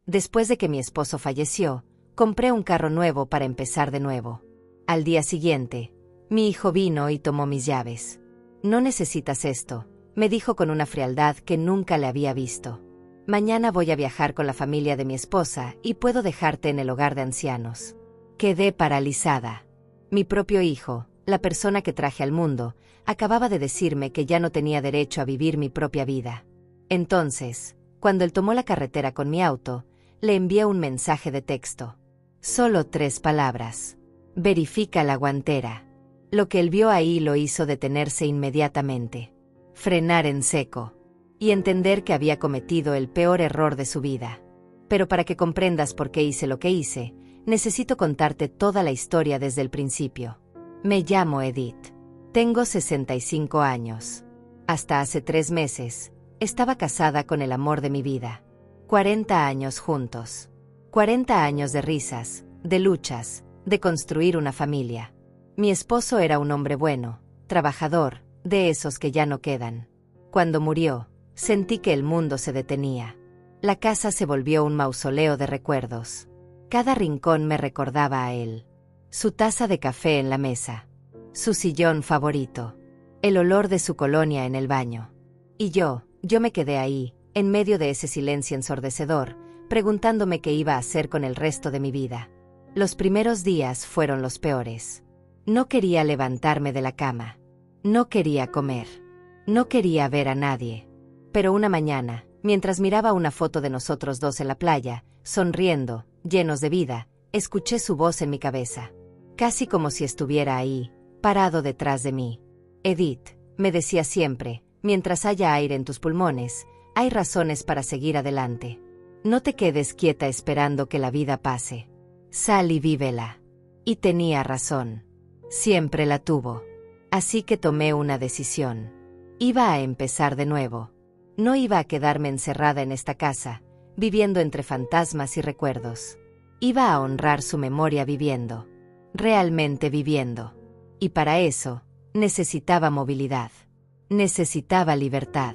Después de que mi esposo falleció, compré un carro nuevo para empezar de nuevo. Al día siguiente, mi hijo vino y tomó mis llaves. «No necesitas esto», me dijo con una frialdad que nunca le había visto. «Mañana voy a viajar con la familia de mi esposa y puedo dejarte en el hogar de ancianos». Quedé paralizada. Mi propio hijo, la persona que traje al mundo, acababa de decirme que ya no tenía derecho a vivir mi propia vida. Entonces, cuando él tomó la carretera con mi auto, le envié un mensaje de texto. Solo 3 palabras. Verifica la guantera. Lo que él vio ahí lo hizo detenerse inmediatamente. Frenar en seco. Y entender que había cometido el peor error de su vida. Pero para que comprendas por qué hice lo que hice, necesito contarte toda la historia desde el principio. Me llamo Edith. Tengo 65 años. Hasta hace 3 meses, estaba casada con el amor de mi vida. 40 años juntos. 40 años de risas, de luchas, de construir una familia. Mi esposo era un hombre bueno, trabajador, de esos que ya no quedan. Cuando murió, sentí que el mundo se detenía. La casa se volvió un mausoleo de recuerdos. Cada rincón me recordaba a él. Su taza de café en la mesa. Su sillón favorito. El olor de su colonia en el baño. Y yo me quedé ahí, en medio de ese silencio ensordecedor, preguntándome qué iba a hacer con el resto de mi vida. Los primeros días fueron los peores. No quería levantarme de la cama. No quería comer. No quería ver a nadie. Pero una mañana, mientras miraba una foto de nosotros dos en la playa, sonriendo, llenos de vida, escuché su voz en mi cabeza. Casi como si estuviera ahí, parado detrás de mí. Edith, me decía siempre, mientras haya aire en tus pulmones, hay razones para seguir adelante. No te quedes quieta esperando que la vida pase. Sal y vívela. Y tenía razón. Siempre la tuvo. Así que tomé una decisión. Iba a empezar de nuevo. No iba a quedarme encerrada en esta casa, viviendo entre fantasmas y recuerdos. Iba a honrar su memoria viviendo. Realmente viviendo. Y para eso, necesitaba movilidad. Necesitaba libertad.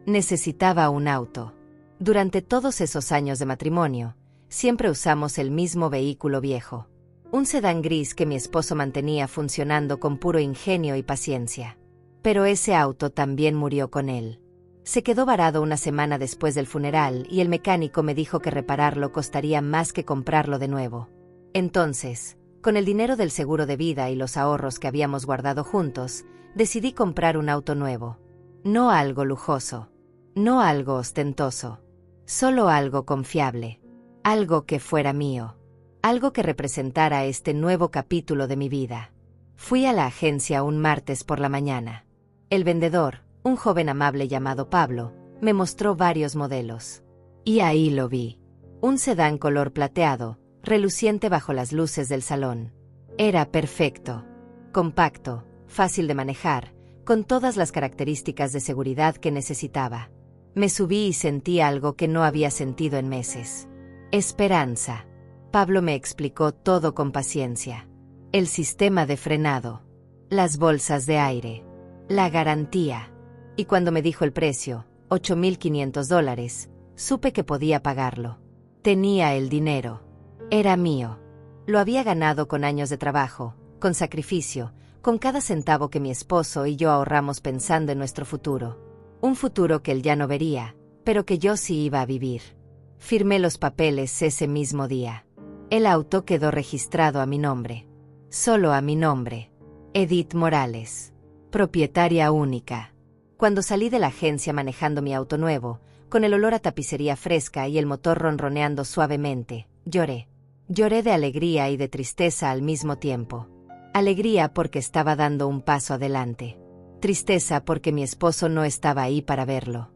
Necesitaba un auto. Durante todos esos años de matrimonio, siempre usamos el mismo vehículo viejo. Un sedán gris que mi esposo mantenía funcionando con puro ingenio y paciencia. Pero ese auto también murió con él. Se quedó varado una semana después del funeral y el mecánico me dijo que repararlo costaría más que comprarlo de nuevo. Entonces, con el dinero del seguro de vida y los ahorros que habíamos guardado juntos, decidí comprar un auto nuevo. No algo lujoso. No algo ostentoso. Solo algo confiable. Algo que fuera mío. Algo que representara este nuevo capítulo de mi vida. Fui a la agencia un martes por la mañana. El vendedor, un joven amable llamado Pablo, me mostró varios modelos. Y ahí lo vi. Un sedán color plateado, reluciente bajo las luces del salón. Era perfecto. Compacto, fácil de manejar, con todas las características de seguridad que necesitaba. Me subí y sentí algo que no había sentido en meses. Esperanza. Pablo me explicó todo con paciencia. El sistema de frenado. Las bolsas de aire. La garantía. Y cuando me dijo el precio, $8,500, supe que podía pagarlo. Tenía el dinero. Era mío. Lo había ganado con años de trabajo, con sacrificio, con cada centavo que mi esposo y yo ahorramos pensando en nuestro futuro. Un futuro que él ya no vería, pero que yo sí iba a vivir. Firmé los papeles ese mismo día. El auto quedó registrado a mi nombre. Solo a mi nombre. Edith Morales. Propietaria única. Cuando salí de la agencia manejando mi auto nuevo, con el olor a tapicería fresca y el motor ronroneando suavemente, lloré. Lloré de alegría y de tristeza al mismo tiempo. Alegría porque estaba dando un paso adelante. Tristeza porque mi esposo no estaba ahí para verlo.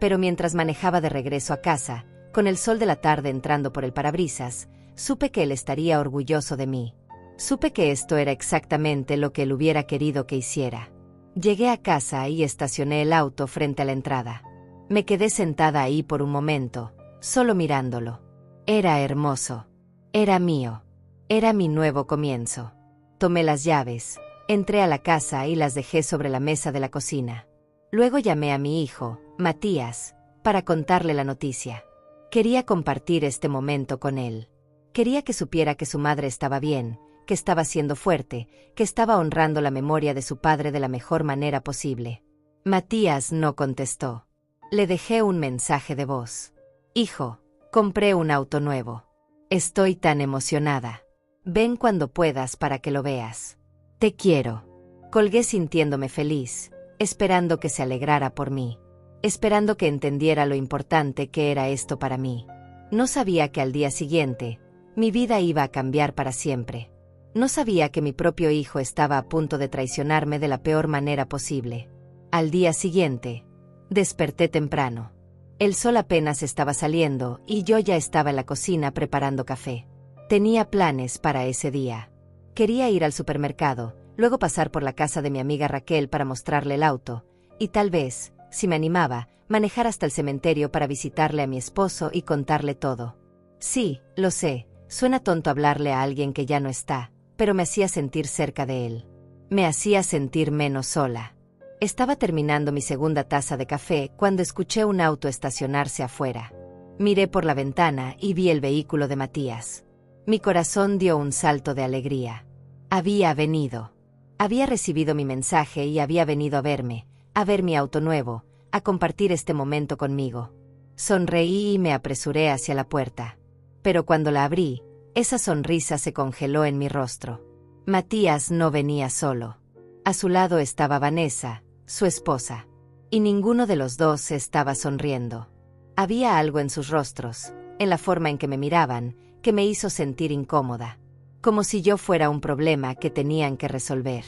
Pero mientras manejaba de regreso a casa, con el sol de la tarde entrando por el parabrisas, supe que él estaría orgulloso de mí. Supe que esto era exactamente lo que él hubiera querido que hiciera. Llegué a casa y estacioné el auto frente a la entrada. Me quedé sentada ahí por un momento, solo mirándolo. Era hermoso. Era mío. Era mi nuevo comienzo. Tomé las llaves, entré a la casa y las dejé sobre la mesa de la cocina. Luego llamé a mi hijo, Matías, para contarle la noticia. Quería compartir este momento con él. Quería que supiera que su madre estaba bien, que estaba siendo fuerte, que estaba honrando la memoria de su padre de la mejor manera posible. Matías no contestó. Le dejé un mensaje de voz. Hijo, compré un auto nuevo. Estoy tan emocionada. Ven cuando puedas para que lo veas. Te quiero. Colgué sintiéndome feliz, esperando que se alegrara por mí, esperando que entendiera lo importante que era esto para mí. No sabía que al día siguiente, mi vida iba a cambiar para siempre. No sabía que mi propio hijo estaba a punto de traicionarme de la peor manera posible. Al día siguiente, desperté temprano. El sol apenas estaba saliendo y yo ya estaba en la cocina preparando café. Tenía planes para ese día. Quería ir al supermercado, luego pasar por la casa de mi amiga Raquel para mostrarle el auto, y tal vez, si me animaba, manejar hasta el cementerio para visitarle a mi esposo y contarle todo. Sí, lo sé, suena tonto hablarle a alguien que ya no está, pero me hacía sentir cerca de él. Me hacía sentir menos sola. Estaba terminando mi segunda taza de café cuando escuché un auto estacionarse afuera. Miré por la ventana y vi el vehículo de Matías. Mi corazón dio un salto de alegría. Había venido. Había recibido mi mensaje y había venido a verme, a ver mi auto nuevo, a compartir este momento conmigo. Sonreí y me apresuré hacia la puerta. Pero cuando la abrí, esa sonrisa se congeló en mi rostro. Matías no venía solo. A su lado estaba Vanessa, su esposa. Y ninguno de los dos estaba sonriendo. Había algo en sus rostros, en la forma en que me miraban, que me hizo sentir incómoda. Como si yo fuera un problema que tenían que resolver.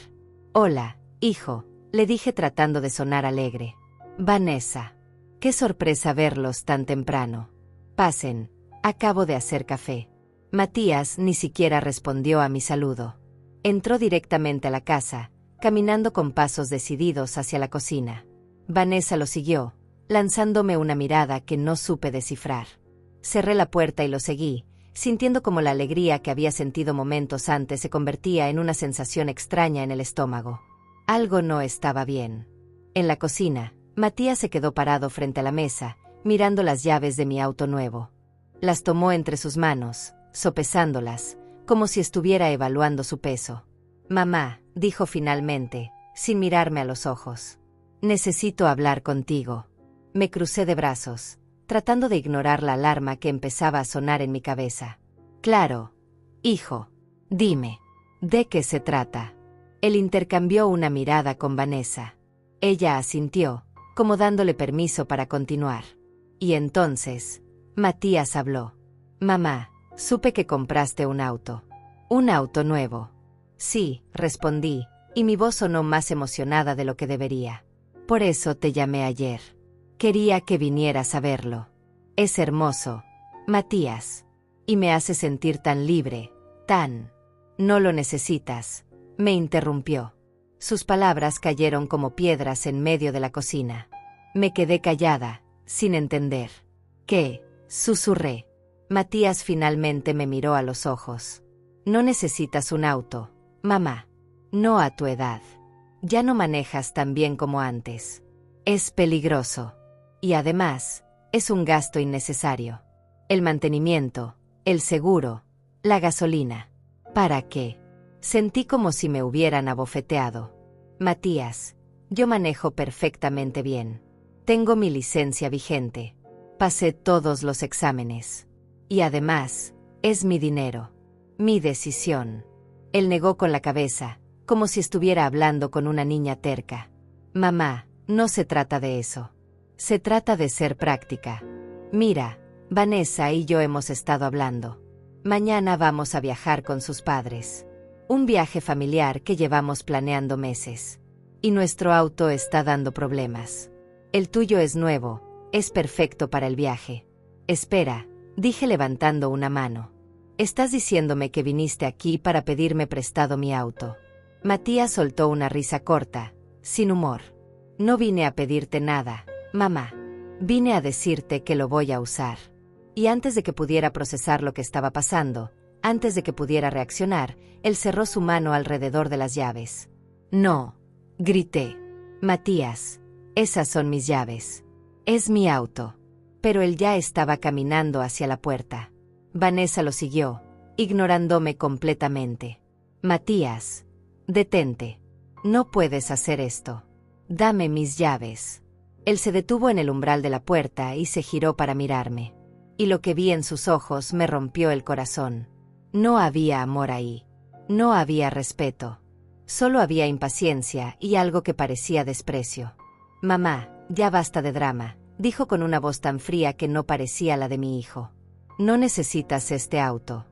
Hola, hijo, le dije tratando de sonar alegre. Vanessa. Qué sorpresa verlos tan temprano. Pasen, acabo de hacer café. Matías ni siquiera respondió a mi saludo. Entró directamente a la casa, caminando con pasos decididos hacia la cocina. Vanessa lo siguió, lanzándome una mirada que no supe descifrar. Cerré la puerta y lo seguí, sintiendo como la alegría que había sentido momentos antes se convertía en una sensación extraña en el estómago. Algo no estaba bien. En la cocina, Matías se quedó parado frente a la mesa, mirando las llaves de mi auto nuevo. Las tomó entre sus manos, sopesándolas, como si estuviera evaluando su peso. Mamá, dijo finalmente, sin mirarme a los ojos. Necesito hablar contigo. Me crucé de brazos, tratando de ignorar la alarma que empezaba a sonar en mi cabeza. Claro, hijo. Dime, ¿de qué se trata? Él intercambió una mirada con Vanessa. Ella asintió, como dándole permiso para continuar. Y entonces, Matías habló. Mamá, supe que compraste un auto. Un auto nuevo. Sí, respondí, y mi voz sonó más emocionada de lo que debería. Por eso te llamé ayer. Quería que vinieras a verlo. Es hermoso, Matías. Y me hace sentir tan libre, tan... No lo necesitas, me interrumpió. Sus palabras cayeron como piedras en medio de la cocina. Me quedé callada, sin entender. ¿Qué? Susurré. Matías finalmente me miró a los ojos. No necesitas un auto, mamá. No a tu edad. Ya no manejas tan bien como antes. Es peligroso. Y además, es un gasto innecesario. El mantenimiento, el seguro, la gasolina. ¿Para qué? Sentí como si me hubieran abofeteado. Matías, yo manejo perfectamente bien. Tengo mi licencia vigente. Pasé todos los exámenes. Y además, es mi dinero. Mi decisión. Él negó con la cabeza, como si estuviera hablando con una niña terca. Mamá, no se trata de eso. Se trata de ser práctica. Mira, Vanessa y yo hemos estado hablando. Mañana vamos a viajar con sus padres. Un viaje familiar que llevamos planeando meses. Y nuestro auto está dando problemas. El tuyo es nuevo, es perfecto para el viaje. Espera, dije levantando una mano. Estás diciéndome que viniste aquí para pedirme prestado mi auto. Matías soltó una risa corta, sin humor. No vine a pedirte nada, mamá. Vine a decirte que lo voy a usar. Y antes de que pudiera procesar lo que estaba pasando, antes de que pudiera reaccionar, él cerró su mano alrededor de las llaves. No, grité. Matías, esas son mis llaves. Es mi auto. pero él ya estaba caminando hacia la puerta. Vanessa lo siguió, ignorándome completamente. Matías, detente. No puedes hacer esto. Dame mis llaves. Él se detuvo en el umbral de la puerta y se giró para mirarme. Y lo que vi en sus ojos me rompió el corazón. No había amor ahí. No había respeto. Solo había impaciencia y algo que parecía desprecio. Mamá, ya basta de drama, dijo con una voz tan fría que no parecía la de mi hijo. No necesitas este auto.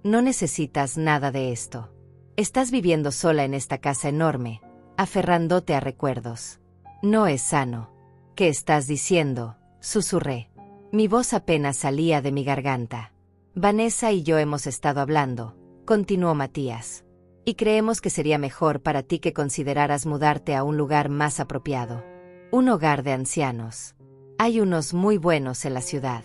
No necesitas nada de esto. Estás viviendo sola en esta casa enorme, aferrándote a recuerdos. No es sano. ¿Qué estás diciendo?, susurré. Mi voz apenas salía de mi garganta. Vanessa y yo hemos estado hablando, continuó Matías. Y creemos que sería mejor para ti que consideraras mudarte a un lugar más apropiado. Un hogar de ancianos. Hay unos muy buenos en la ciudad.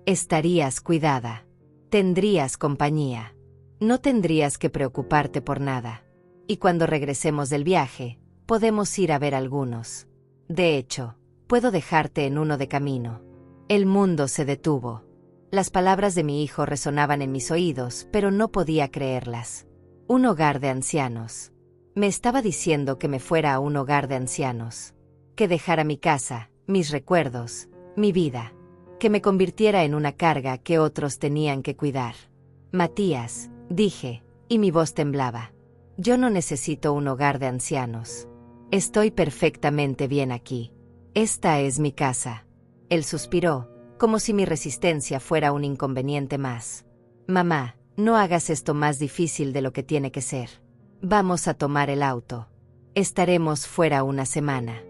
Estarías cuidada. Tendrías compañía. No tendrías que preocuparte por nada. Y cuando regresemos del viaje, podemos ir a ver algunos. De hecho, puedo dejarte en uno de camino. El mundo se detuvo. Las palabras de mi hijo resonaban en mis oídos, pero no podía creerlas. Un hogar de ancianos. Me estaba diciendo que me fuera a un hogar de ancianos. Que dejara mi casa, mis recuerdos, mi vida. Que me convirtiera en una carga que otros tenían que cuidar. Matías, dije, y mi voz temblaba. Yo no necesito un hogar de ancianos. Estoy perfectamente bien aquí. Esta es mi casa. Él suspiró, como si mi resistencia fuera un inconveniente más. Mamá, no hagas esto más difícil de lo que tiene que ser. Vamos a tomar el auto. Estaremos fuera una semana.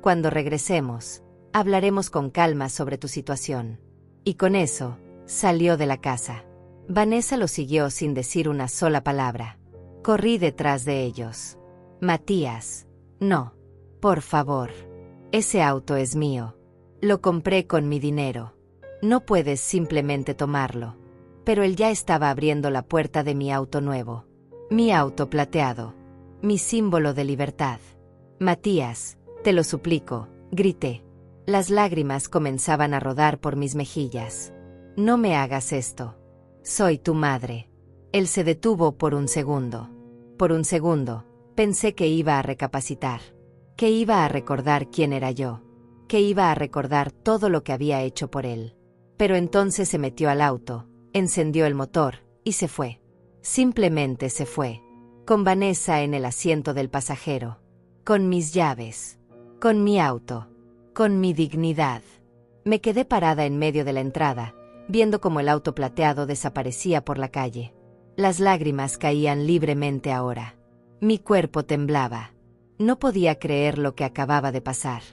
Cuando regresemos, hablaremos con calma sobre tu situación. Y con eso, salió de la casa. Vanessa lo siguió sin decir una sola palabra. Corrí detrás de ellos. Matías, no. Por favor. Ese auto es mío. Lo compré con mi dinero. No puedes simplemente tomarlo. Pero él ya estaba abriendo la puerta de mi auto nuevo. Mi auto plateado. Mi símbolo de libertad. Matías, te lo suplico, grité. Las lágrimas comenzaban a rodar por mis mejillas. No me hagas esto. Soy tu madre. Él se detuvo por un segundo. Por un segundo, pensé que iba a recapacitar. Que iba a recordar quién era yo. Que iba a recordar todo lo que había hecho por él. Pero entonces se metió al auto, encendió el motor, y se fue. Simplemente se fue. Con Vanessa en el asiento del pasajero. Con mis llaves. Con mi auto. Con mi dignidad. Me quedé parada en medio de la entrada, viendo cómo el auto plateado desaparecía por la calle. Las lágrimas caían libremente ahora. Mi cuerpo temblaba. No podía creer lo que acababa de pasar.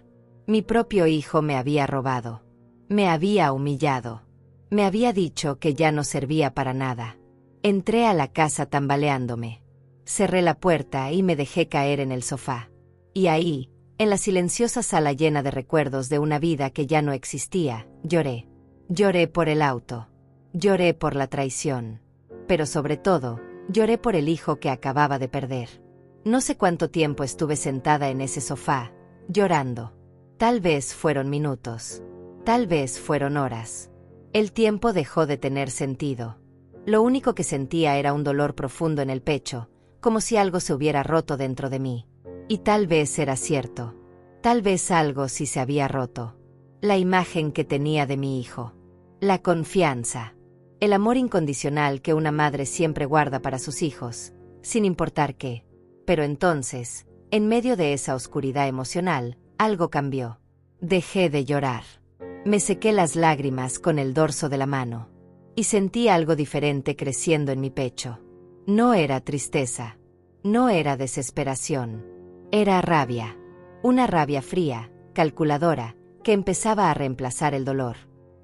Mi propio hijo me había robado. Me había humillado. Me había dicho que ya no servía para nada. Entré a la casa tambaleándome. Cerré la puerta y me dejé caer en el sofá. Y ahí, en la silenciosa sala llena de recuerdos de una vida que ya no existía, lloré. Lloré por el auto. Lloré por la traición. Pero sobre todo, lloré por el hijo que acababa de perder. No sé cuánto tiempo estuve sentada en ese sofá, llorando. Tal vez fueron minutos. Tal vez fueron horas. El tiempo dejó de tener sentido. Lo único que sentía era un dolor profundo en el pecho, como si algo se hubiera roto dentro de mí. Y tal vez era cierto. Tal vez algo sí se había roto. La imagen que tenía de mi hijo. La confianza. El amor incondicional que una madre siempre guarda para sus hijos, sin importar qué. Pero entonces, en medio de esa oscuridad emocional, algo cambió. Dejé de llorar. Me sequé las lágrimas con el dorso de la mano. Y sentí algo diferente creciendo en mi pecho. No era tristeza. No era desesperación. Era rabia. Una rabia fría, calculadora, que empezaba a reemplazar el dolor.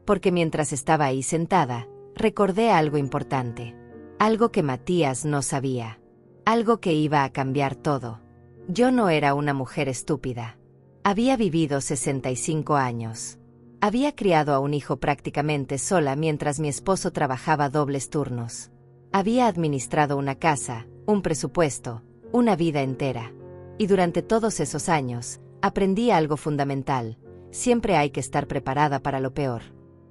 Porque mientras estaba ahí sentada, recordé algo importante. Algo que Matías no sabía. Algo que iba a cambiar todo. Yo no era una mujer estúpida. Había vivido 65 años. Había criado a un hijo prácticamente sola mientras mi esposo trabajaba dobles turnos. Había administrado una casa, un presupuesto, una vida entera. Y durante todos esos años, aprendí algo fundamental. Siempre hay que estar preparada para lo peor.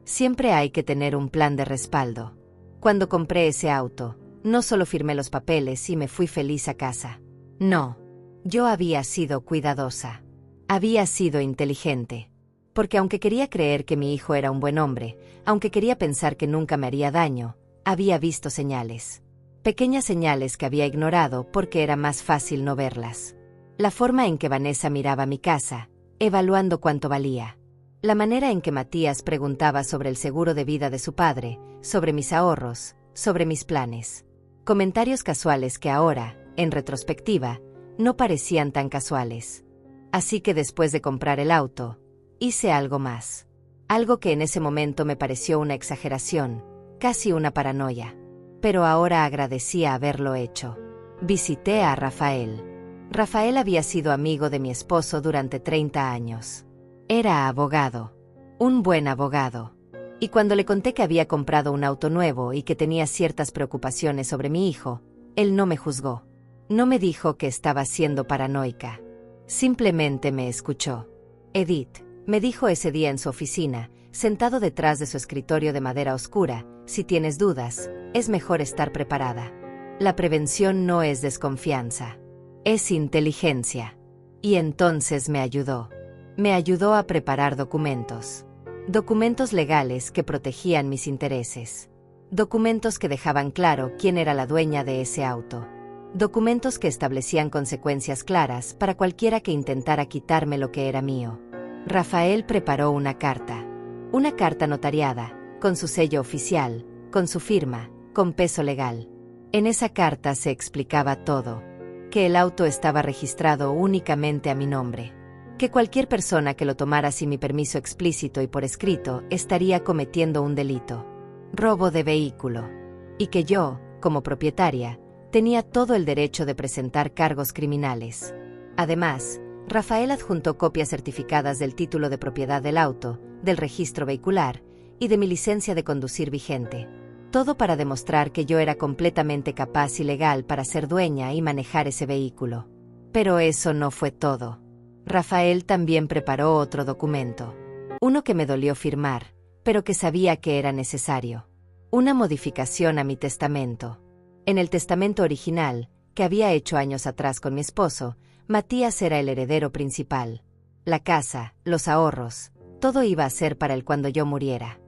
Siempre hay que tener un plan de respaldo. Cuando compré ese auto, no solo firmé los papeles y me fui feliz a casa. No. Yo había sido cuidadosa. Había sido inteligente. Porque aunque quería creer que mi hijo era un buen hombre, aunque quería pensar que nunca me haría daño, había visto señales. Pequeñas señales que había ignorado porque era más fácil no verlas. La forma en que Vanessa miraba mi casa, evaluando cuánto valía. La manera en que Matías preguntaba sobre el seguro de vida de su padre, sobre mis ahorros, sobre mis planes. Comentarios casuales que ahora, en retrospectiva, no parecían tan casuales. Así que después de comprar el auto, hice algo más. Algo que en ese momento me pareció una exageración, casi una paranoia. Pero ahora agradecía haberlo hecho. Visité a Rafael. Rafael había sido amigo de mi esposo durante 30 años. Era abogado. Un buen abogado. Y cuando le conté que había comprado un auto nuevo y que tenía ciertas preocupaciones sobre mi hijo, él no me juzgó. No me dijo que estaba siendo paranoica. Simplemente me escuchó. Edith, me dijo ese día en su oficina, sentado detrás de su escritorio de madera oscura, si tienes dudas, es mejor estar preparada. La prevención no es desconfianza. Es inteligencia. Y entonces me ayudó. Me ayudó a preparar documentos. Documentos legales que protegían mis intereses. Documentos que dejaban claro quién era la dueña de ese auto. Documentos que establecían consecuencias claras para cualquiera que intentara quitarme lo que era mío. Rafael preparó una carta notariada, con su sello oficial, con su firma, con peso legal. En esa carta se explicaba todo. Que el auto estaba registrado únicamente a mi nombre. Que cualquier persona que lo tomara sin mi permiso explícito y por escrito estaría cometiendo un delito. Robo de vehículo. Y que yo, como propietaria, tenía todo el derecho de presentar cargos criminales. Además, Rafael adjuntó copias certificadas del título de propiedad del auto, del registro vehicular y de mi licencia de conducir vigente. Todo para demostrar que yo era completamente capaz y legal para ser dueña y manejar ese vehículo. Pero eso no fue todo. Rafael también preparó otro documento. Uno que me dolió firmar, pero que sabía que era necesario. Una modificación a mi testamento. En el testamento original, que había hecho años atrás con mi esposo, Matías era el heredero principal. La casa, los ahorros, todo iba a ser para él cuando yo muriera.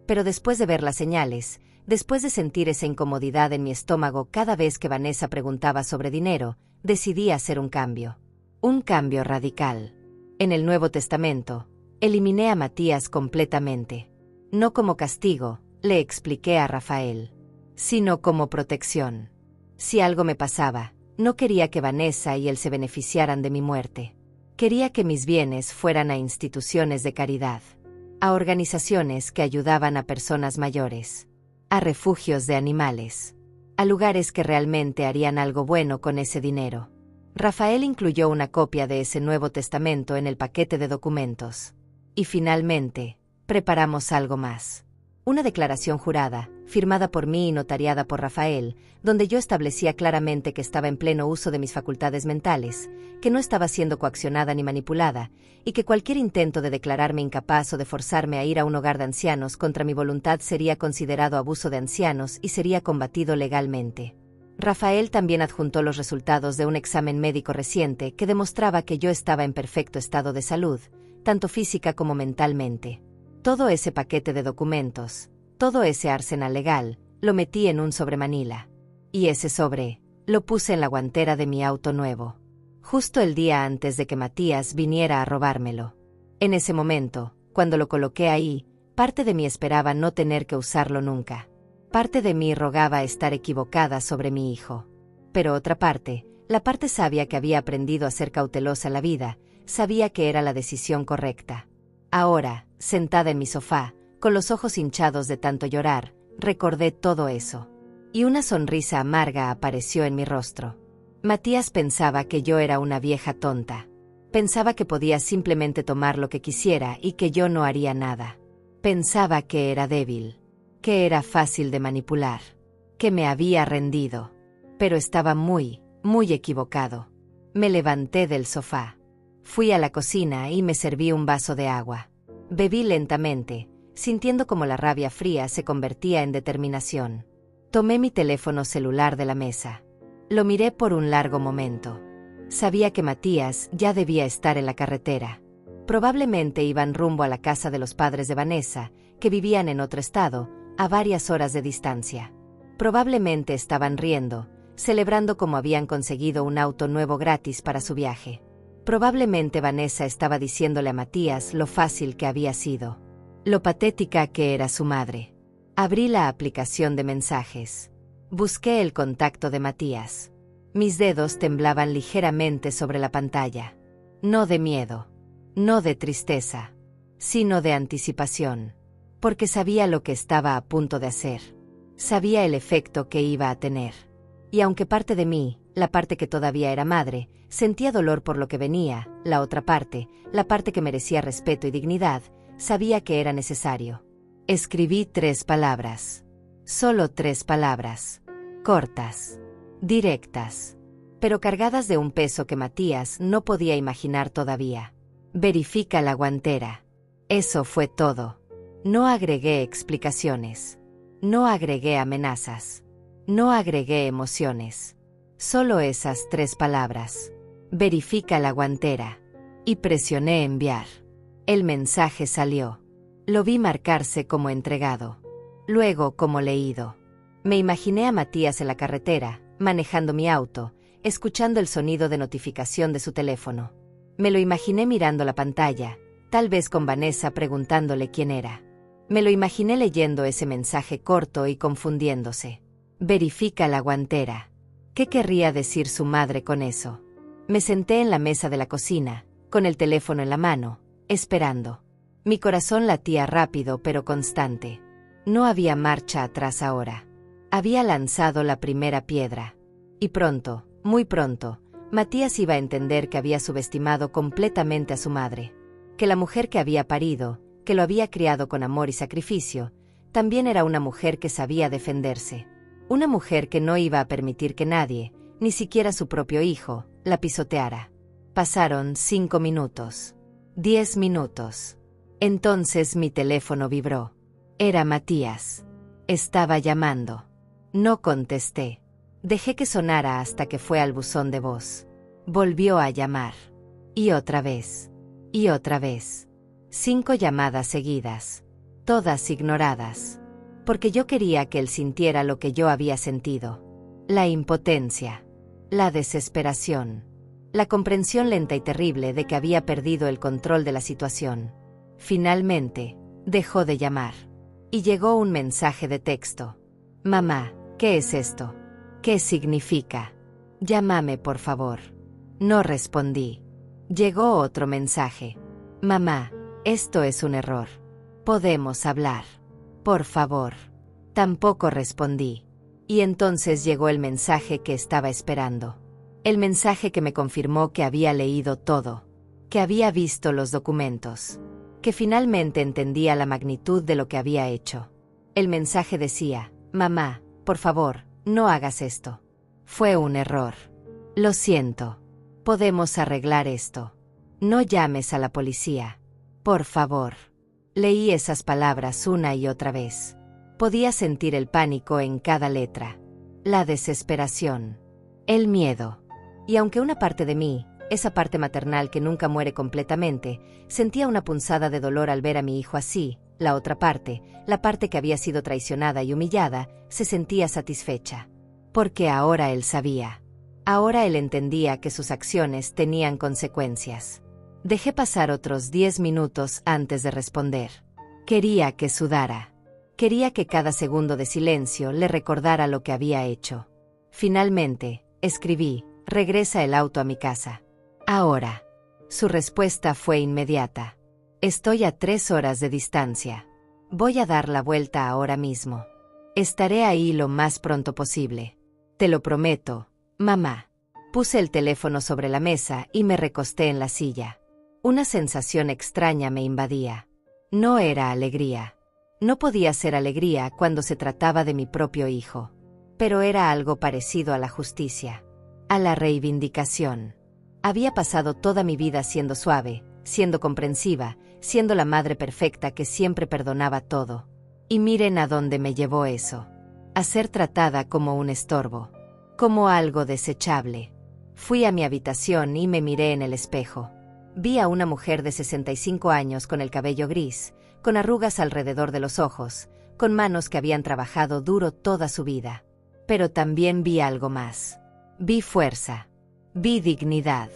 Pero después de ver las señales, después de sentir esa incomodidad en mi estómago cada vez que Vanessa preguntaba sobre dinero, decidí hacer un cambio. Un cambio radical. En el Nuevo Testamento, eliminé a Matías completamente. No como castigo, le expliqué a Rafael, sino como protección. Si algo me pasaba, no quería que Vanessa y él se beneficiaran de mi muerte. Quería que mis bienes fueran a instituciones de caridad, a organizaciones que ayudaban a personas mayores, a refugios de animales, a lugares que realmente harían algo bueno con ese dinero. Rafael incluyó una copia de ese Nuevo Testamento en el paquete de documentos. Y finalmente, preparamos algo más. Una declaración jurada, firmada por mí y notariada por Rafael, donde yo establecía claramente que estaba en pleno uso de mis facultades mentales, que no estaba siendo coaccionada ni manipulada, y que cualquier intento de declararme incapaz o de forzarme a ir a un hogar de ancianos contra mi voluntad sería considerado abuso de ancianos y sería combatido legalmente. Rafael también adjuntó los resultados de un examen médico reciente que demostraba que yo estaba en perfecto estado de salud, tanto física como mentalmente. Todo ese paquete de documentos, todo ese arsenal legal, lo metí en un sobremanila. Y ese sobre, lo puse en la guantera de mi auto nuevo. Justo el día antes de que Matías viniera a robármelo. En ese momento, cuando lo coloqué ahí, parte de mí esperaba no tener que usarlo nunca. Parte de mí rogaba estar equivocada sobre mi hijo. Pero otra parte, la parte sabia que había aprendido a ser cautelosa en la vida, sabía que era la decisión correcta. Ahora, sentada en mi sofá, con los ojos hinchados de tanto llorar, recordé todo eso. Y una sonrisa amarga apareció en mi rostro. Matías pensaba que yo era una vieja tonta. Pensaba que podía simplemente tomar lo que quisiera y que yo no haría nada. Pensaba que era débil, que era fácil de manipular, que me había rendido. Pero estaba muy equivocado. Me levanté del sofá. Fui a la cocina y me serví un vaso de agua. Bebí lentamente, sintiendo como la rabia fría se convertía en determinación. Tomé mi teléfono celular de la mesa. Lo miré por un largo momento. Sabía que Matías ya debía estar en la carretera. Probablemente iban rumbo a la casa de los padres de Vanessa, que vivían en otro estado, a varias horas de distancia. Probablemente estaban riendo, celebrando como habían conseguido un auto nuevo gratis para su viaje. Probablemente Vanessa estaba diciéndole a Matías lo fácil que había sido, lo patética que era su madre. Abrí la aplicación de mensajes. Busqué el contacto de Matías. Mis dedos temblaban ligeramente sobre la pantalla. No de miedo, no de tristeza, sino de anticipación. Porque sabía lo que estaba a punto de hacer. Sabía el efecto que iba a tener. Y aunque parte de mí, la parte que todavía era madre, sentía dolor por lo que venía, la otra parte, la parte que merecía respeto y dignidad, sabía que era necesario. Escribí 3 palabras. Solo 3 palabras. Cortas. Directas. Pero cargadas de un peso que Matías no podía imaginar todavía. Verifica la guantera. Eso fue todo. No agregué explicaciones. No agregué amenazas. No agregué emociones. Solo esas 3 palabras. Verifica la guantera. Y presioné enviar. El mensaje salió. Lo vi marcarse como entregado. Luego como leído. Me imaginé a Matías en la carretera, manejando mi auto, escuchando el sonido de notificación de su teléfono. Me lo imaginé mirando la pantalla, tal vez con Vanessa preguntándole quién era. Me lo imaginé leyendo ese mensaje corto y confundiéndose. Verifica la guantera. ¿Qué querría decir su madre con eso? Me senté en la mesa de la cocina, con el teléfono en la mano, esperando. Mi corazón latía rápido pero constante. No había marcha atrás ahora. Había lanzado la primera piedra. Y pronto, muy pronto, Matías iba a entender que había subestimado completamente a su madre. Que la mujer que había parido, que lo había criado con amor y sacrificio, también era una mujer que sabía defenderse. Una mujer que no iba a permitir que nadie, ni siquiera su propio hijo, la pisoteara. Pasaron 5 minutos. 10 minutos. Entonces mi teléfono vibró. Era Matías. Estaba llamando. No contesté. Dejé que sonara hasta que fue al buzón de voz. Volvió a llamar. Y otra vez. Y otra vez. 5 llamadas seguidas. Todas ignoradas. Porque yo quería que él sintiera lo que yo había sentido. La impotencia. La desesperación. La comprensión lenta y terrible de que había perdido el control de la situación. Finalmente, dejó de llamar. Y llegó un mensaje de texto. Mamá, ¿qué es esto? ¿Qué significa? Llámame por favor. No respondí. Llegó otro mensaje. Mamá, esto es un error. Podemos hablar. Por favor. Tampoco respondí. Y entonces llegó el mensaje que estaba esperando. El mensaje que me confirmó que había leído todo. Que había visto los documentos. Que finalmente entendía la magnitud de lo que había hecho. El mensaje decía, mamá, por favor, no hagas esto. Fue un error. Lo siento. Podemos arreglar esto. No llames a la policía. Por favor. Leí esas palabras una y otra vez. Podía sentir el pánico en cada letra. La desesperación. El miedo. Y aunque una parte de mí, esa parte maternal que nunca muere completamente, sentía una punzada de dolor al ver a mi hijo así, la otra parte, la parte que había sido traicionada y humillada, se sentía satisfecha. Porque ahora él sabía. Ahora él entendía que sus acciones tenían consecuencias. Dejé pasar otros 10 minutos antes de responder. Quería que sudara. Quería que cada segundo de silencio le recordara lo que había hecho. Finalmente, escribí, regresa el auto a mi casa. Ahora. Su respuesta fue inmediata. Estoy a 3 horas de distancia. Voy a dar la vuelta ahora mismo. Estaré ahí lo más pronto posible. Te lo prometo, mamá. Puse el teléfono sobre la mesa y me recosté en la silla. Una sensación extraña me invadía. No era alegría. No podía ser alegría cuando se trataba de mi propio hijo. Pero era algo parecido a la justicia. A la reivindicación. Había pasado toda mi vida siendo suave, siendo comprensiva, siendo la madre perfecta que siempre perdonaba todo. Y miren a dónde me llevó eso. A ser tratada como un estorbo, como algo desechable. Fui a mi habitación y me miré en el espejo. Vi a una mujer de 65 años con el cabello gris, con arrugas alrededor de los ojos, con manos que habían trabajado duro toda su vida. Pero también vi algo más. Vi fuerza. Vi dignidad.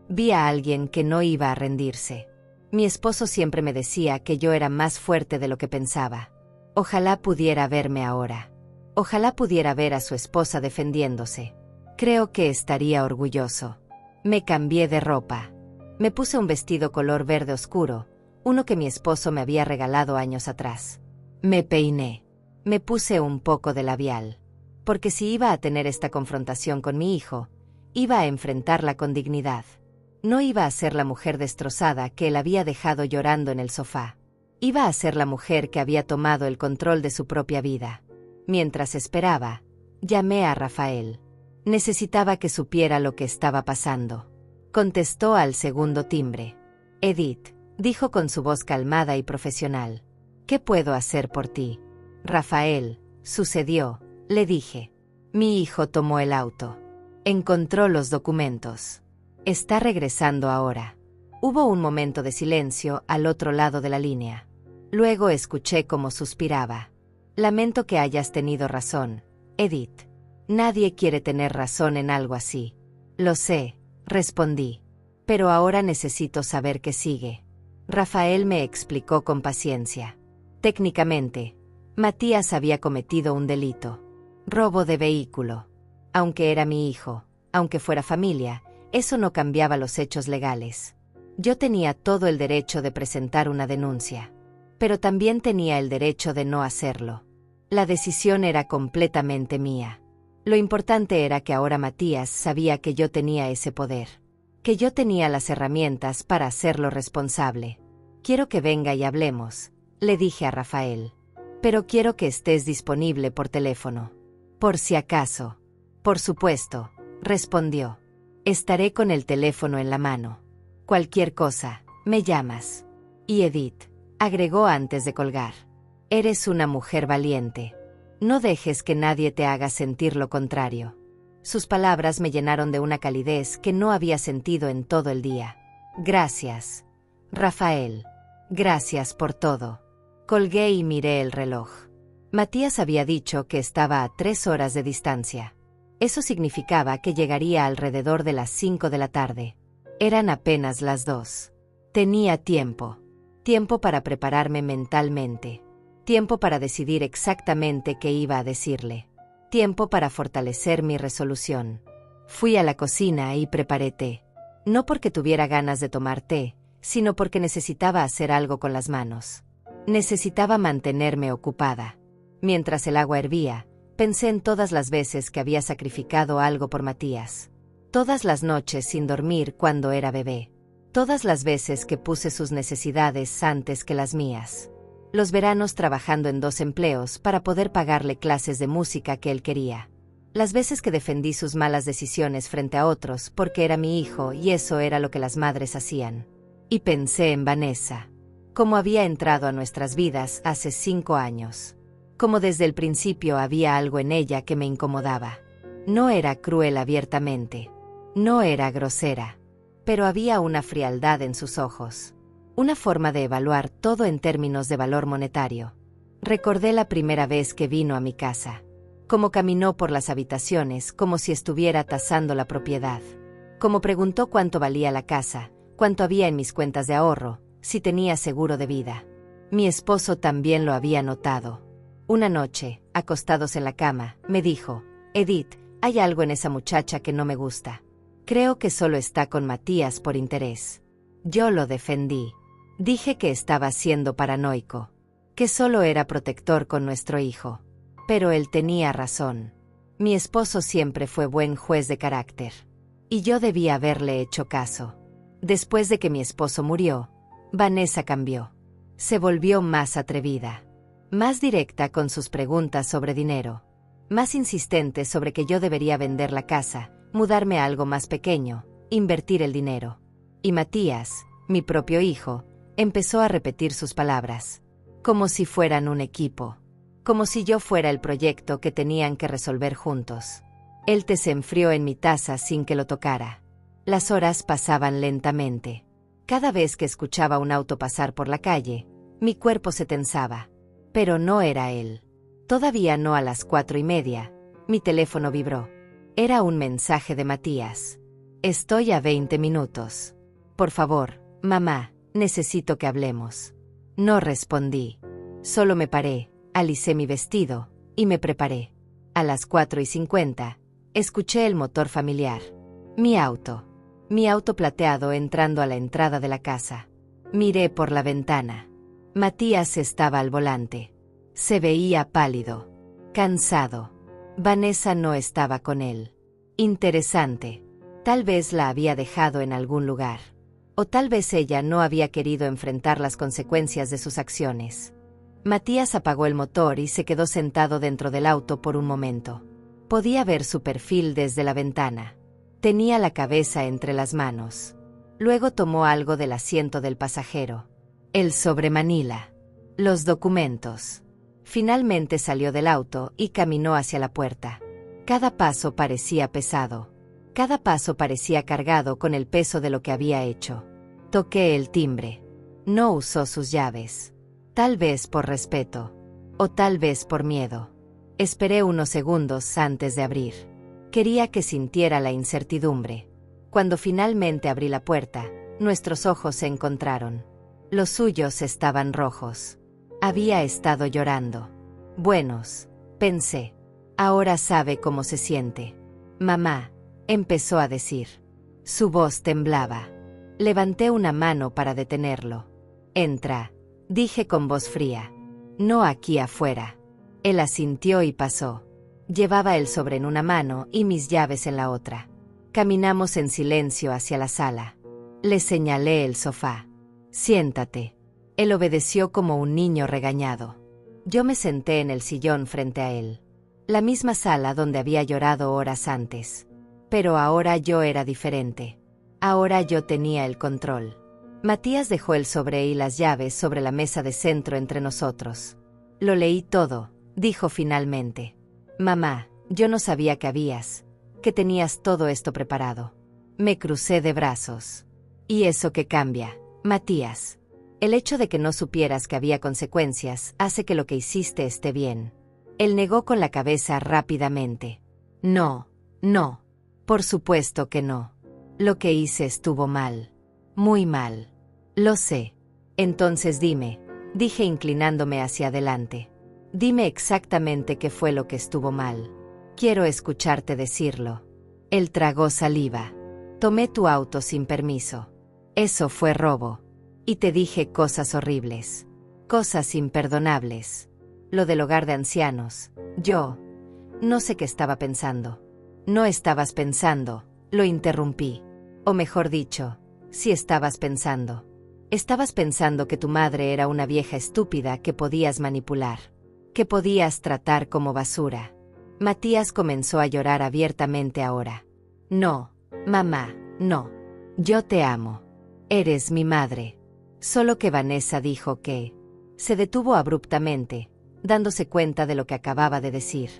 Vi a alguien que no iba a rendirse. Mi esposo siempre me decía que yo era más fuerte de lo que pensaba. Ojalá pudiera verme ahora. Ojalá pudiera ver a su esposa defendiéndose. Creo que estaría orgulloso. Me cambié de ropa. Me puse un vestido color verde oscuro, uno que mi esposo me había regalado años atrás. Me peiné. Me puse un poco de labial. Porque si iba a tener esta confrontación con mi hijo, iba a enfrentarla con dignidad. No iba a ser la mujer destrozada que él había dejado llorando en el sofá. Iba a ser la mujer que había tomado el control de su propia vida. Mientras esperaba, llamé a Rafael. Necesitaba que supiera lo que estaba pasando. Contestó al segundo timbre. Edith, dijo con su voz calmada y profesional. ¿Qué puedo hacer por ti? Rafael, sucedió, le dije. Mi hijo tomó el auto. Encontró los documentos. Está regresando ahora. Hubo un momento de silencio al otro lado de la línea. Luego escuché cómo suspiraba. Lamento que hayas tenido razón, Edith. Nadie quiere tener razón en algo así. Lo sé, respondí. Pero ahora necesito saber qué sigue. Rafael me explicó con paciencia. Técnicamente, Matías había cometido un delito. Robo de vehículo. Aunque era mi hijo, aunque fuera familia, eso no cambiaba los hechos legales. Yo tenía todo el derecho de presentar una denuncia. Pero también tenía el derecho de no hacerlo. La decisión era completamente mía. Lo importante era que ahora Matías sabía que yo tenía ese poder. Que yo tenía las herramientas para hacerlo responsable. Quiero que venga y hablemos, le dije a Rafael. Pero quiero que estés disponible por teléfono. Por si acaso. Por supuesto, respondió. Estaré con el teléfono en la mano. Cualquier cosa, me llamas. Y Edith, agregó antes de colgar. Eres una mujer valiente. No dejes que nadie te haga sentir lo contrario. Sus palabras me llenaron de una calidez que no había sentido en todo el día. Gracias, Rafael. Gracias por todo. Colgué y miré el reloj. Matías había dicho que estaba a 3 horas de distancia. Eso significaba que llegaría alrededor de las 5 de la tarde. Eran apenas las 2. Tenía tiempo. Tiempo para prepararme mentalmente. Tiempo para decidir exactamente qué iba a decirle. Tiempo para fortalecer mi resolución. Fui a la cocina y preparé té. No porque tuviera ganas de tomar té, sino porque necesitaba hacer algo con las manos. Necesitaba mantenerme ocupada. Mientras el agua hervía, pensé en todas las veces que había sacrificado algo por Matías. Todas las noches sin dormir cuando era bebé. Todas las veces que puse sus necesidades antes que las mías. Los veranos trabajando en 2 empleos para poder pagarle clases de música que él quería. Las veces que defendí sus malas decisiones frente a otros porque era mi hijo y eso era lo que las madres hacían. Y pensé en Vanessa. Cómo había entrado a nuestras vidas hace 5 años. Como desde el principio había algo en ella que me incomodaba. No era cruel abiertamente. No era grosera. Pero había una frialdad en sus ojos. Una forma de evaluar todo en términos de valor monetario. Recordé la primera vez que vino a mi casa. Cómo caminó por las habitaciones como si estuviera tasando la propiedad. Cómo preguntó cuánto valía la casa, cuánto había en mis cuentas de ahorro, si tenía seguro de vida. Mi esposo también lo había notado. Una noche, acostados en la cama, me dijo, Edith, hay algo en esa muchacha que no me gusta. Creo que solo está con Matías por interés. Yo lo defendí. Dije que estaba siendo paranoico, que solo era protector con nuestro hijo. Pero él tenía razón. Mi esposo siempre fue buen juez de carácter. Y yo debía haberle hecho caso. Después de que mi esposo murió, Vanessa cambió. Se volvió más atrevida. Más directa con sus preguntas sobre dinero. Más insistente sobre que yo debería vender la casa, mudarme a algo más pequeño, invertir el dinero. Y Matías, mi propio hijo, empezó a repetir sus palabras. Como si fueran un equipo. Como si yo fuera el proyecto que tenían que resolver juntos. El té se enfrió en mi taza sin que lo tocara. Las horas pasaban lentamente. Cada vez que escuchaba un auto pasar por la calle, mi cuerpo se tensaba. Pero no era él. Todavía no a las 4:30. Mi teléfono vibró. Era un mensaje de Matías. Estoy a 20 minutos. Por favor, mamá, necesito que hablemos. No respondí. Solo me paré, alicé mi vestido, y me preparé. A las 4:50, escuché el motor familiar. Mi auto plateado entrando a la entrada de la casa. Miré por la ventana. Matías estaba al volante. Se veía pálido, cansado. Vanessa no estaba con él. Interesante. Tal vez la había dejado en algún lugar. O tal vez ella no había querido enfrentar las consecuencias de sus acciones. Matías apagó el motor y se quedó sentado dentro del auto por un momento. Podía ver su perfil desde la ventana. Tenía la cabeza entre las manos. Luego tomó algo del asiento del pasajero. El sobre Manila. Los documentos. Finalmente salió del auto y caminó hacia la puerta. Cada paso parecía pesado. Cada paso parecía cargado con el peso de lo que había hecho. Toqué el timbre. No usó sus llaves. Tal vez por respeto. O tal vez por miedo. Esperé unos segundos antes de abrir. Quería que sintiera la incertidumbre. Cuando finalmente abrí la puerta, nuestros ojos se encontraron. Los suyos estaban rojos. Había estado llorando. Buenos, pensé. Ahora sabe cómo se siente. Mamá, empezó a decir. Su voz temblaba. Levanté una mano para detenerlo. Entra, dije con voz fría. No aquí afuera. Él asintió y pasó. Llevaba el sobre en una mano y mis llaves en la otra. Caminamos en silencio hacia la sala. Le señalé el sofá. Siéntate. Él obedeció como un niño regañado. Yo me senté en el sillón frente a él. La misma sala donde había llorado horas antes. Pero ahora yo era diferente. Ahora yo tenía el control. Matías dejó el sobre y las llaves sobre la mesa de centro entre nosotros. Lo leí todo, dijo finalmente. Mamá, yo no sabía que tenías todo esto preparado. Me crucé de brazos. ¿Y eso qué cambia, Matías? El hecho de que no supieras que había consecuencias hace que lo que hiciste esté bien. Él negó con la cabeza rápidamente. No, no. Por supuesto que no. Lo que hice estuvo mal. Muy mal. Lo sé. Entonces dime, dije inclinándome hacia adelante. Dime exactamente qué fue lo que estuvo mal. Quiero escucharte decirlo. Él tragó saliva. Tomé tu auto sin permiso. Eso fue robo. Y te dije cosas horribles. Cosas imperdonables. Lo del hogar de ancianos. Yo no sé qué estaba pensando. No estabas pensando, lo interrumpí. O mejor dicho, sí estabas pensando. Estabas pensando que tu madre era una vieja estúpida que podías manipular. Que podías tratar como basura. Matías comenzó a llorar abiertamente ahora. No, mamá, no. Yo te amo. Eres mi madre. Solo que Vanessa dijo que... Se detuvo abruptamente, dándose cuenta de lo que acababa de decir.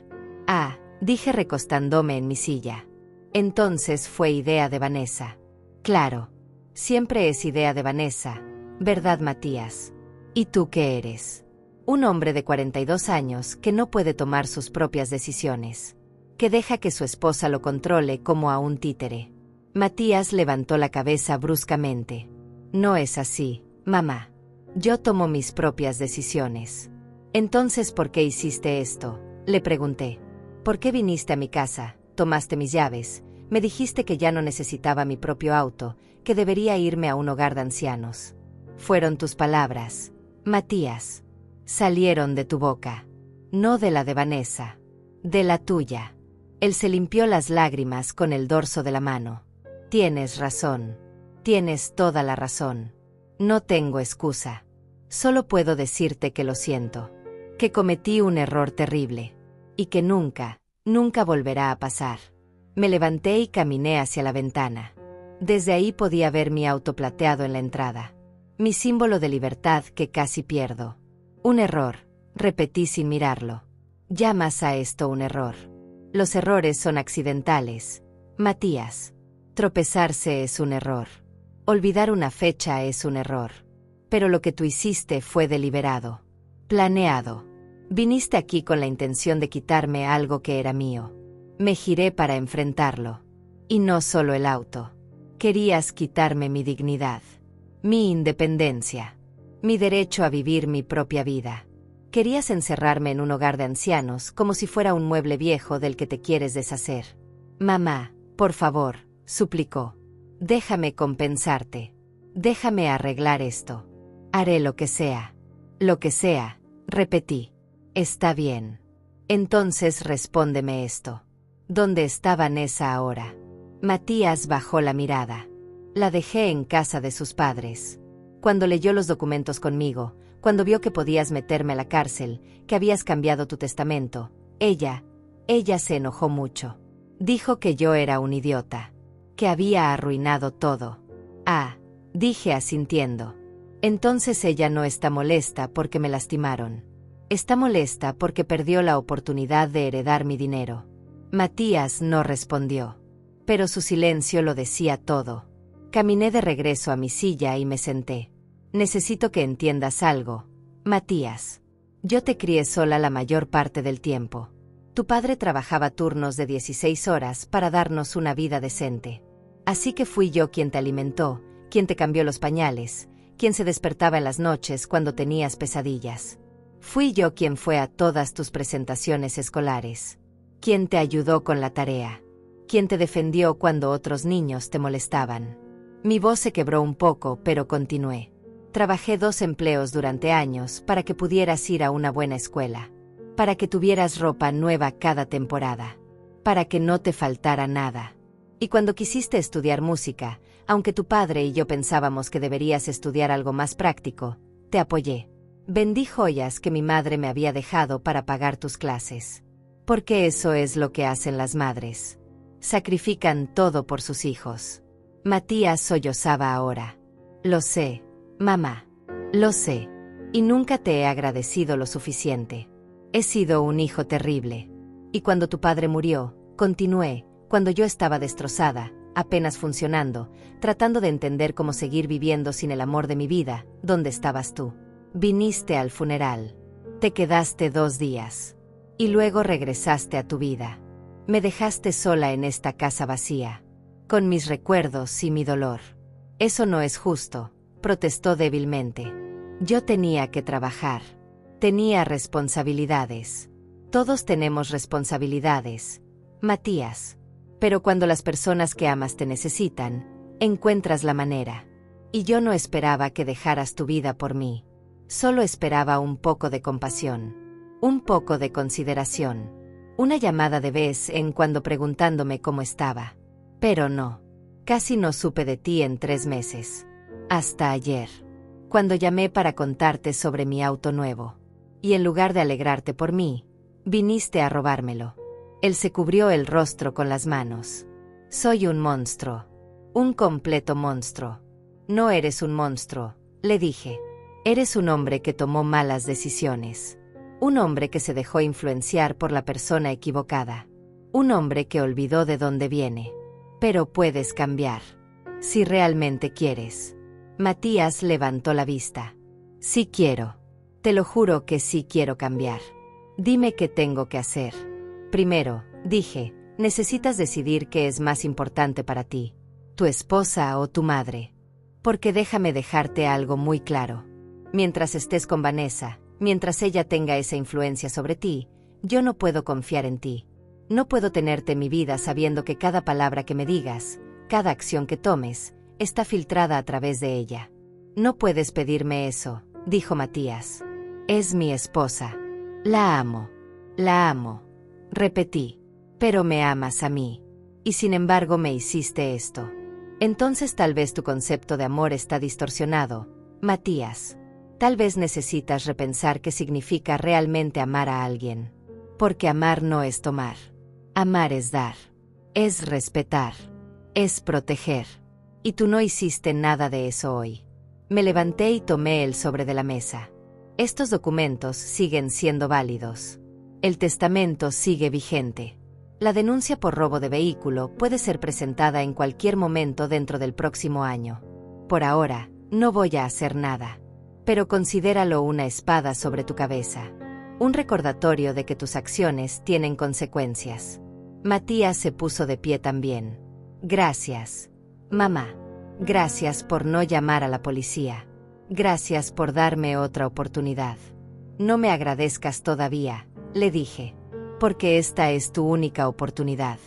Ah, dije recostándome en mi silla. Entonces fue idea de Vanessa. Claro. Siempre es idea de Vanessa, ¿verdad, Matías? ¿Y tú qué eres? Un hombre de 42 años que no puede tomar sus propias decisiones. Que deja que su esposa lo controle como a un títere. Matías levantó la cabeza bruscamente. No es así, mamá. Yo tomo mis propias decisiones. Entonces, ¿por qué hiciste esto? Le pregunté. ¿Por qué viniste a mi casa, tomaste mis llaves, me dijiste que ya no necesitaba mi propio auto, que debería irme a un hogar de ancianos? Fueron tus palabras, Matías. Salieron de tu boca. No de la de Vanessa. De la tuya. Él se limpió las lágrimas con el dorso de la mano. Tienes razón. Tienes toda la razón. No tengo excusa. Solo puedo decirte que lo siento. Que cometí un error terrible. Y que nunca, nunca volverá a pasar. Me levanté y caminé hacia la ventana. Desde ahí podía ver mi auto plateado en la entrada. Mi símbolo de libertad que casi pierdo. Un error, repetí sin mirarlo. ¿Llamas a esto un error? Los errores son accidentales. Matías. Tropezarse es un error. Olvidar una fecha es un error. Pero lo que tú hiciste fue deliberado. Planeado. Viniste aquí con la intención de quitarme algo que era mío. Me giré para enfrentarlo. Y no solo el auto. Querías quitarme mi dignidad. Mi independencia. Mi derecho a vivir mi propia vida. Querías encerrarme en un hogar de ancianos como si fuera un mueble viejo del que te quieres deshacer. Mamá, por favor, suplicó. Déjame compensarte. Déjame arreglar esto. Haré lo que sea. Lo que sea, repetí. Está bien. Entonces respóndeme esto. ¿Dónde está Vanessa ahora? Matías bajó la mirada. La dejé en casa de sus padres. Cuando leyó los documentos conmigo, cuando vio que podías meterme a la cárcel, que habías cambiado tu testamento, ella se enojó mucho. Dijo que yo era un idiota, que había arruinado todo. Ah, dije asintiendo. Entonces ella no está molesta porque me lastimaron. Está molesta porque perdió la oportunidad de heredar mi dinero. Matías no respondió. Pero su silencio lo decía todo. Caminé de regreso a mi silla y me senté. Necesito que entiendas algo, Matías. Yo te crié sola la mayor parte del tiempo. Tu padre trabajaba turnos de 16 horas para darnos una vida decente. Así que fui yo quien te alimentó, quien te cambió los pañales, quien se despertaba en las noches cuando tenías pesadillas. Fui yo quien fue a todas tus presentaciones escolares. Quien te ayudó con la tarea. Quien te defendió cuando otros niños te molestaban. Mi voz se quebró un poco, pero continué. Trabajé 2 empleos durante años para que pudieras ir a una buena escuela. Para que tuvieras ropa nueva cada temporada. Para que no te faltara nada. Y cuando quisiste estudiar música, aunque tu padre y yo pensábamos que deberías estudiar algo más práctico, te apoyé. Vendí joyas que mi madre me había dejado para pagar tus clases. Porque eso es lo que hacen las madres. Sacrifican todo por sus hijos. Matías sollozaba ahora. Lo sé, mamá. Lo sé. Y nunca te he agradecido lo suficiente. He sido un hijo terrible. Y cuando tu padre murió, continué, cuando yo estaba destrozada, apenas funcionando, tratando de entender cómo seguir viviendo sin el amor de mi vida, ¿dónde estabas tú? Viniste al funeral. Te quedaste 2 días. Y luego regresaste a tu vida. Me dejaste sola en esta casa vacía. Con mis recuerdos y mi dolor. Eso no es justo, protestó débilmente. Yo tenía que trabajar. Tenía responsabilidades. Todos tenemos responsabilidades, Matías. Pero cuando las personas que amas te necesitan, encuentras la manera. Y yo no esperaba que dejaras tu vida por mí. Solo esperaba un poco de compasión. Un poco de consideración. Una llamada de vez en cuando preguntándome cómo estaba. Pero no. Casi no supe de ti en 3 meses. Hasta ayer. Cuando llamé para contarte sobre mi auto nuevo. Y en lugar de alegrarte por mí, viniste a robármelo. Él se cubrió el rostro con las manos. Soy un monstruo. Un completo monstruo. No eres un monstruo, le dije. Eres un hombre que tomó malas decisiones. Un hombre que se dejó influenciar por la persona equivocada. Un hombre que olvidó de dónde viene. Pero puedes cambiar. Si realmente quieres. Matías levantó la vista. Sí quiero. Te lo juro que sí quiero cambiar. Dime qué tengo que hacer. Primero, dije, necesitas decidir qué es más importante para ti. Tu esposa o tu madre. Porque déjame dejarte algo muy claro. Mientras estés con Vanessa, mientras ella tenga esa influencia sobre ti, yo no puedo confiar en ti. No puedo tenerte en mi vida sabiendo que cada palabra que me digas, cada acción que tomes, está filtrada a través de ella. No puedes pedirme eso, dijo Matías. Es mi esposa. La amo. La amo. Repetí. Pero me amas a mí. Y sin embargo me hiciste esto. Entonces tal vez tu concepto de amor está distorsionado, Matías. Tal vez necesitas repensar qué significa realmente amar a alguien. Porque amar no es tomar. Amar es dar. Es respetar. Es proteger. Y tú no hiciste nada de eso hoy. Me levanté y tomé el sobre de la mesa. Estos documentos siguen siendo válidos. El testamento sigue vigente. La denuncia por robo de vehículo puede ser presentada en cualquier momento dentro del próximo año. Por ahora, no voy a hacer nada. Pero considéralo una espada sobre tu cabeza. Un recordatorio de que tus acciones tienen consecuencias. Matías se puso de pie también. Gracias, mamá. Gracias por no llamar a la policía. Gracias por darme otra oportunidad. No me agradezcas todavía, le dije. Porque esta es tu única oportunidad.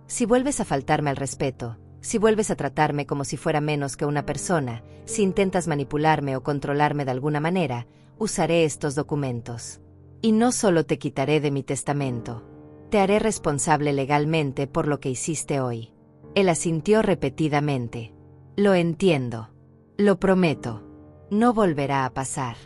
Si vuelves a faltarme al respeto, si vuelves a tratarme como si fuera menos que una persona, si intentas manipularme o controlarme de alguna manera, usaré estos documentos. Y no solo te quitaré de mi testamento. Te haré responsable legalmente por lo que hiciste hoy. Él asintió repetidamente. Lo entiendo. Lo prometo. No volverá a pasar.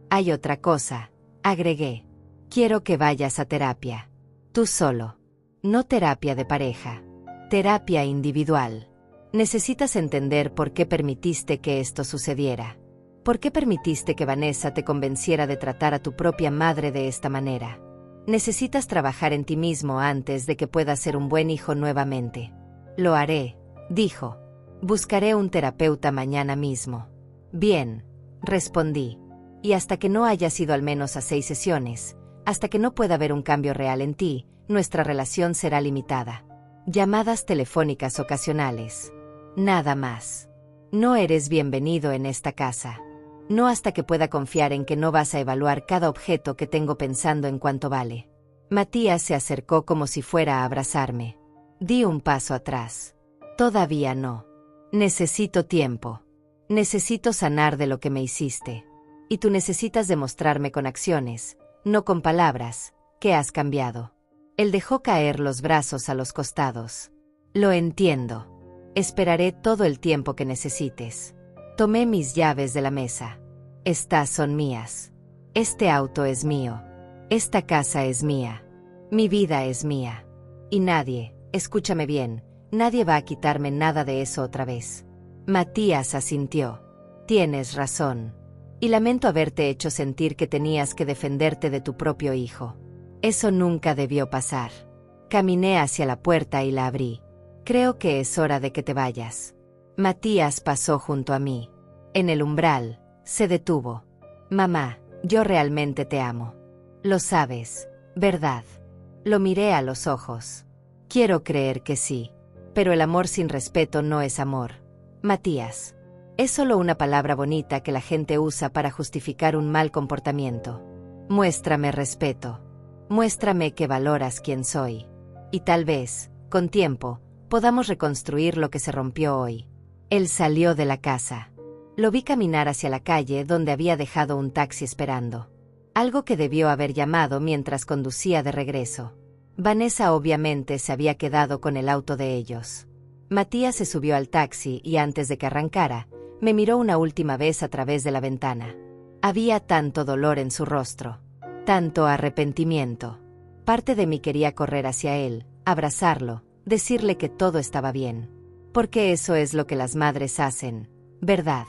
Hay otra cosa, agregué. Quiero que vayas a terapia. Tú solo. No terapia de pareja. Terapia individual. Necesitas entender por qué permitiste que esto sucediera. ¿Por qué permitiste que Vanessa te convenciera de tratar a tu propia madre de esta manera? Necesitas trabajar en ti mismo antes de que puedas ser un buen hijo nuevamente. Lo haré, dijo. Buscaré un terapeuta mañana mismo. Bien, respondí. Y hasta que no hayas ido al menos a 6 sesiones, hasta que no pueda haber un cambio real en ti, nuestra relación será limitada. Llamadas telefónicas ocasionales. Nada más. No eres bienvenido en esta casa. No hasta que pueda confiar en que no vas a evaluar cada objeto que tengo pensando en cuánto vale. Matías se acercó como si fuera a abrazarme. Di un paso atrás. Todavía no. Necesito tiempo. Necesito sanar de lo que me hiciste. Y tú necesitas demostrarme con acciones, no con palabras, que has cambiado. Él dejó caer los brazos a los costados. Lo entiendo. Esperaré todo el tiempo que necesites. Tomé mis llaves de la mesa. Estas son mías. Este auto es mío. Esta casa es mía. Mi vida es mía. Y nadie, escúchame bien, nadie va a quitarme nada de eso otra vez. Matías asintió. Tienes razón. Y lamento haberte hecho sentir que tenías que defenderte de tu propio hijo. Eso nunca debió pasar. Caminé hacia la puerta y la abrí. Creo que es hora de que te vayas. Matías pasó junto a mí. En el umbral, se detuvo. Mamá, yo realmente te amo. Lo sabes, ¿verdad? Lo miré a los ojos. Quiero creer que sí. Pero el amor sin respeto no es amor. Matías. Es solo una palabra bonita que la gente usa para justificar un mal comportamiento. Muéstrame respeto. Muéstrame que valoras quién soy. Y tal vez, con tiempo, podamos reconstruir lo que se rompió hoy. Él salió de la casa. Lo vi caminar hacia la calle donde había dejado un taxi esperando. Algo que debió haber llamado mientras conducía de regreso. Vanessa obviamente se había quedado con el auto de ellos. Matías se subió al taxi y antes de que arrancara, me miró una última vez a través de la ventana. Había tanto dolor en su rostro. Tanto arrepentimiento. Parte de mí quería correr hacia él, abrazarlo, decirle que todo estaba bien. Porque eso es lo que las madres hacen, ¿verdad?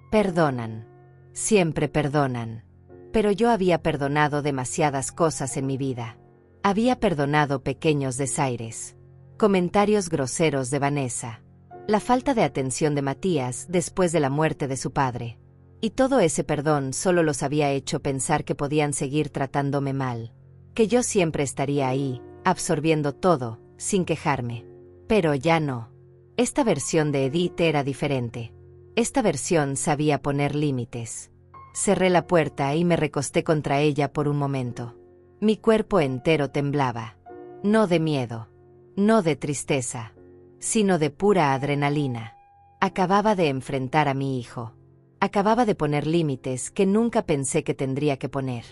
Perdonan. Siempre perdonan. Pero yo había perdonado demasiadas cosas en mi vida. Había perdonado pequeños desaires. Comentarios groseros de Vanessa. La falta de atención de Matías después de la muerte de su padre. Y todo ese perdón solo los había hecho pensar que podían seguir tratándome mal. Que yo siempre estaría ahí, absorbiendo todo, sin quejarme. Pero ya no. Esta versión de Edith era diferente. Esta versión sabía poner límites. Cerré la puerta y me recosté contra ella por un momento. Mi cuerpo entero temblaba. No de miedo. No de tristeza. Sino de pura adrenalina. Acababa de enfrentar a mi hijo. Acababa de poner límites que nunca pensé que tendría que poner.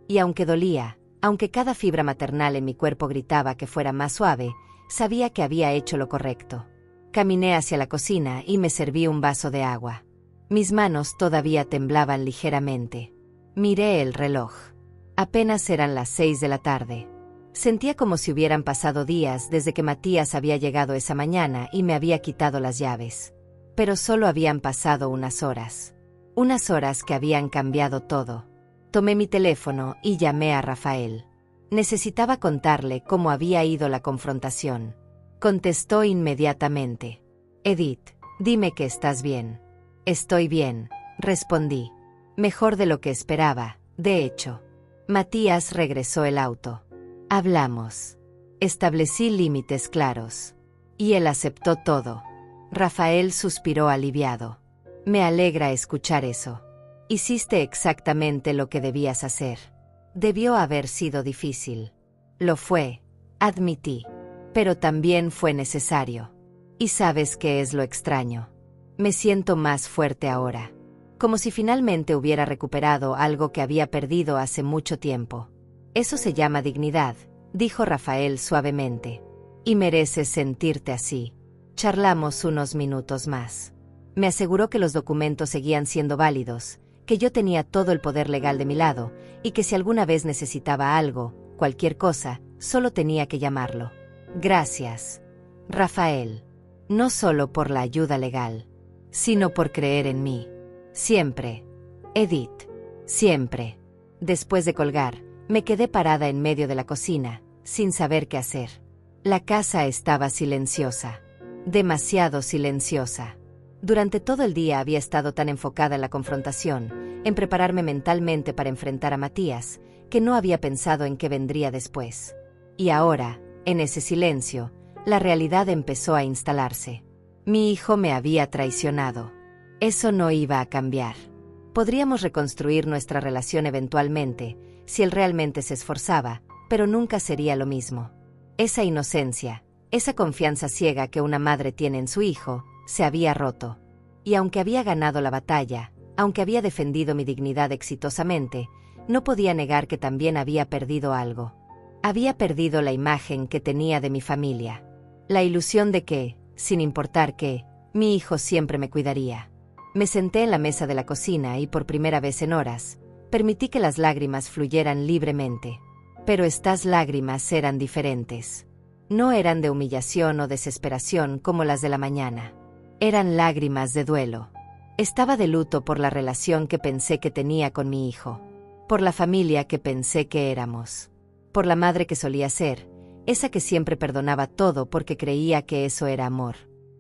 Y aunque dolía, aunque cada fibra maternal en mi cuerpo gritaba que fuera más suave, sabía que había hecho lo correcto. Caminé hacia la cocina y me serví un vaso de agua. Mis manos todavía temblaban ligeramente. Miré el reloj. Apenas eran las 6 de la tarde. Sentía como si hubieran pasado días desde que Matías había llegado esa mañana y me había quitado las llaves. Pero solo habían pasado unas horas que habían cambiado todo. Tomé mi teléfono y llamé a Rafael. Necesitaba contarle cómo había ido la confrontación. Contestó inmediatamente. Edith, dime que estás bien. Estoy bien, respondí. Mejor de lo que esperaba, de hecho. Matías regresó el auto. Hablamos. Establecí límites claros. Y él aceptó todo. Rafael suspiró aliviado. Me alegra escuchar eso. Hiciste exactamente lo que debías hacer. Debió haber sido difícil. Lo fue, admití. Pero también fue necesario. Y sabes qué es lo extraño. Me siento más fuerte ahora. Como si finalmente hubiera recuperado algo que había perdido hace mucho tiempo. Eso se llama dignidad, dijo Rafael suavemente. Y mereces sentirte así. Charlamos unos minutos más. Me aseguró que los documentos seguían siendo válidos, que yo tenía todo el poder legal de mi lado, y que si alguna vez necesitaba algo, cualquier cosa, solo tenía que llamarlo. Gracias, Rafael. No solo por la ayuda legal, sino por creer en mí. Siempre. Edith. Siempre. Después de colgar, me quedé parada en medio de la cocina, sin saber qué hacer. La casa estaba silenciosa. Demasiado silenciosa. Durante todo el día había estado tan enfocada en la confrontación, en prepararme mentalmente para enfrentar a Matías, que no había pensado en qué vendría después. Y ahora, en ese silencio, la realidad empezó a instalarse. Mi hijo me había traicionado. Eso no iba a cambiar. Podríamos reconstruir nuestra relación eventualmente, si él realmente se esforzaba, pero nunca sería lo mismo. Esa inocencia, esa confianza ciega que una madre tiene en su hijo, se había roto. Y aunque había ganado la batalla, aunque había defendido mi dignidad exitosamente, no podía negar que también había perdido algo. Había perdido la imagen que tenía de mi familia. La ilusión de que, sin importar qué, mi hijo siempre me cuidaría. Me senté en la mesa de la cocina y por primera vez en horas, permití que las lágrimas fluyeran libremente. Pero estas lágrimas eran diferentes. No eran de humillación o desesperación como las de la mañana. Eran lágrimas de duelo. Estaba de luto por la relación que pensé que tenía con mi hijo. Por la familia que pensé que éramos. Por la madre que solía ser, esa que siempre perdonaba todo porque creía que eso era amor.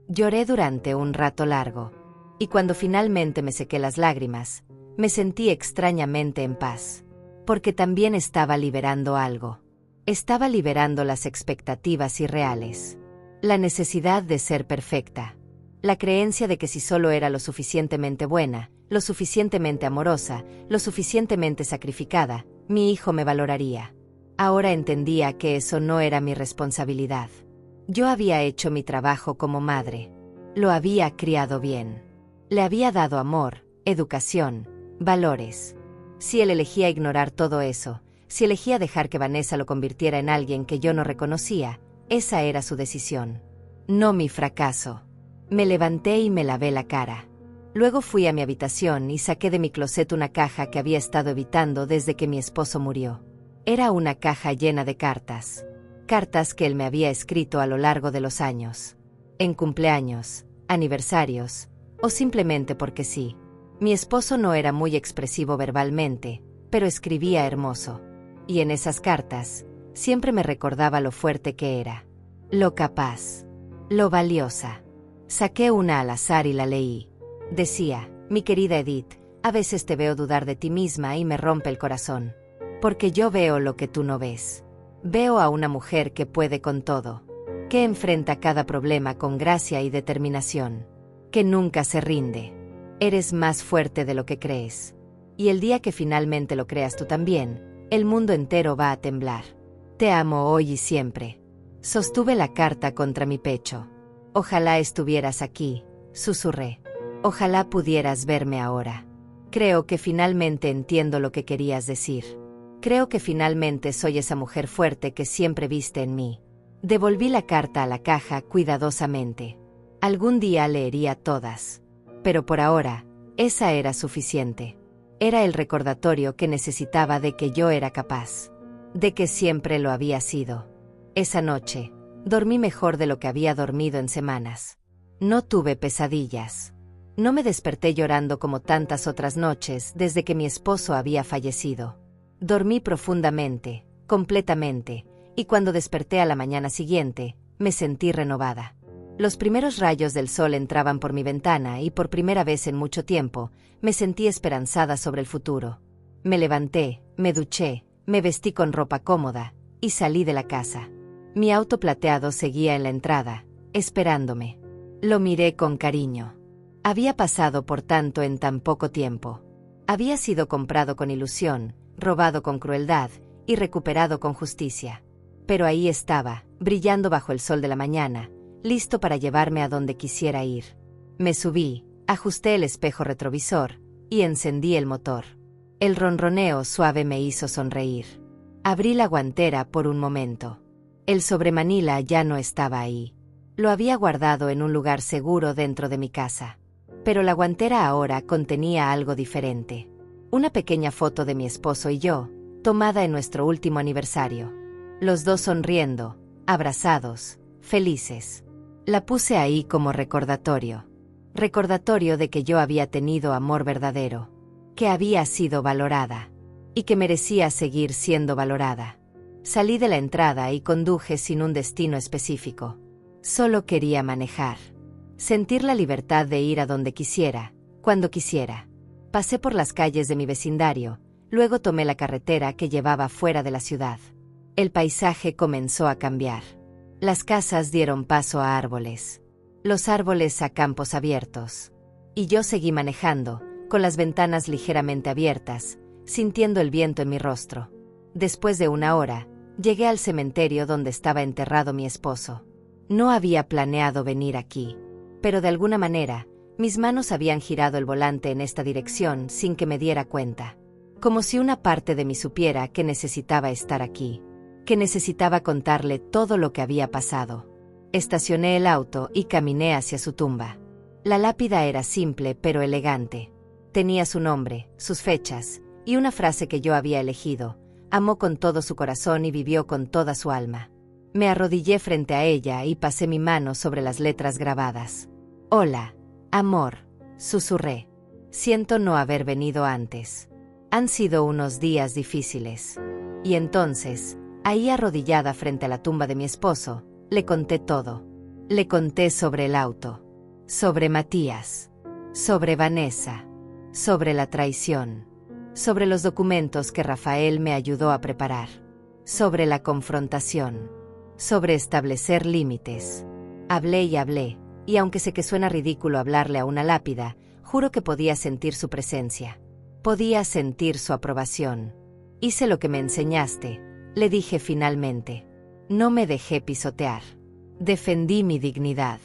Lloré durante un rato largo. Y cuando finalmente me sequé las lágrimas, me sentí extrañamente en paz. Porque también estaba liberando algo. Estaba liberando las expectativas irreales. La necesidad de ser perfecta. La creencia de que si solo era lo suficientemente buena, lo suficientemente amorosa, lo suficientemente sacrificada, mi hijo me valoraría. Ahora entendía que eso no era mi responsabilidad. Yo había hecho mi trabajo como madre. Lo había criado bien. Le había dado amor, educación, valores. Si él elegía ignorar todo eso, si elegía dejar que Vanessa lo convirtiera en alguien que yo no reconocía, esa era su decisión. No mi fracaso. Me levanté y me lavé la cara. Luego fui a mi habitación y saqué de mi closet una caja que había estado evitando desde que mi esposo murió. Era una caja llena de cartas. Cartas que él me había escrito a lo largo de los años. En cumpleaños, aniversarios, o simplemente porque sí. Mi esposo no era muy expresivo verbalmente, pero escribía hermoso. Y en esas cartas, siempre me recordaba lo fuerte que era. Lo capaz. Lo valiosa. Saqué una al azar y la leí. Decía, mi querida Edith, a veces te veo dudar de ti misma y me rompe el corazón. Porque yo veo lo que tú no ves. Veo a una mujer que puede con todo. Que enfrenta cada problema con gracia y determinación. Que nunca se rinde. Eres más fuerte de lo que crees. Y el día que finalmente lo creas tú también, el mundo entero va a temblar. Te amo hoy y siempre. Sostuve la carta contra mi pecho. Ojalá estuvieras aquí, susurré. Ojalá pudieras verme ahora. Creo que finalmente entiendo lo que querías decir. Creo que finalmente soy esa mujer fuerte que siempre viste en mí. Devolví la carta a la caja cuidadosamente. Algún día leería todas. Pero por ahora, esa era suficiente. Era el recordatorio que necesitaba de que yo era capaz. De que siempre lo había sido. Esa noche, dormí mejor de lo que había dormido en semanas. No tuve pesadillas. No me desperté llorando como tantas otras noches desde que mi esposo había fallecido. Dormí profundamente, completamente, y cuando desperté a la mañana siguiente, me sentí renovada. Los primeros rayos del sol entraban por mi ventana y por primera vez en mucho tiempo, me sentí esperanzada sobre el futuro. Me levanté, me duché, me vestí con ropa cómoda, y salí de la casa. Mi auto plateado seguía en la entrada, esperándome. Lo miré con cariño. Había pasado por tanto en tan poco tiempo. Había sido comprado con ilusión, robado con crueldad, y recuperado con justicia. Pero ahí estaba, brillando bajo el sol de la mañana, listo para llevarme a donde quisiera ir. Me subí, ajusté el espejo retrovisor, y encendí el motor. El ronroneo suave me hizo sonreír. Abrí la guantera por un momento. El sobremanila ya no estaba ahí. Lo había guardado en un lugar seguro dentro de mi casa. Pero la guantera ahora contenía algo diferente. Una pequeña foto de mi esposo y yo, tomada en nuestro último aniversario. Los dos sonriendo, abrazados, felices. La puse ahí como recordatorio. Recordatorio de que yo había tenido amor verdadero, que había sido valorada, y que merecía seguir siendo valorada. Salí de la entrada y conduje sin un destino específico. Solo quería manejar. Sentir la libertad de ir a donde quisiera, cuando quisiera. Pasé por las calles de mi vecindario, luego tomé la carretera que llevaba fuera de la ciudad. El paisaje comenzó a cambiar. Las casas dieron paso a árboles. Los árboles a campos abiertos. Y yo seguí manejando, con las ventanas ligeramente abiertas, sintiendo el viento en mi rostro. Después de una hora, llegué al cementerio donde estaba enterrado mi esposo. No había planeado venir aquí, pero de alguna manera, mis manos habían girado el volante en esta dirección sin que me diera cuenta. Como si una parte de mí supiera que necesitaba estar aquí, que necesitaba contarle todo lo que había pasado. Estacioné el auto y caminé hacia su tumba. La lápida era simple pero elegante. Tenía su nombre, sus fechas, y una frase que yo había elegido: amó con todo su corazón y vivió con toda su alma. Me arrodillé frente a ella y pasé mi mano sobre las letras grabadas. Hola, amor, susurré. Siento no haber venido antes. Han sido unos días difíciles. Y entonces, ahí arrodillada frente a la tumba de mi esposo, le conté todo. Le conté sobre el auto, sobre Matías, sobre Vanessa, sobre la traición, sobre los documentos que Rafael me ayudó a preparar, sobre la confrontación, sobre establecer límites. Hablé, y aunque sé que suena ridículo hablarle a una lápida, juro que podía sentir su presencia. Podía sentir su aprobación. Hice lo que me enseñaste, le dije finalmente. No me dejé pisotear. Defendí mi dignidad.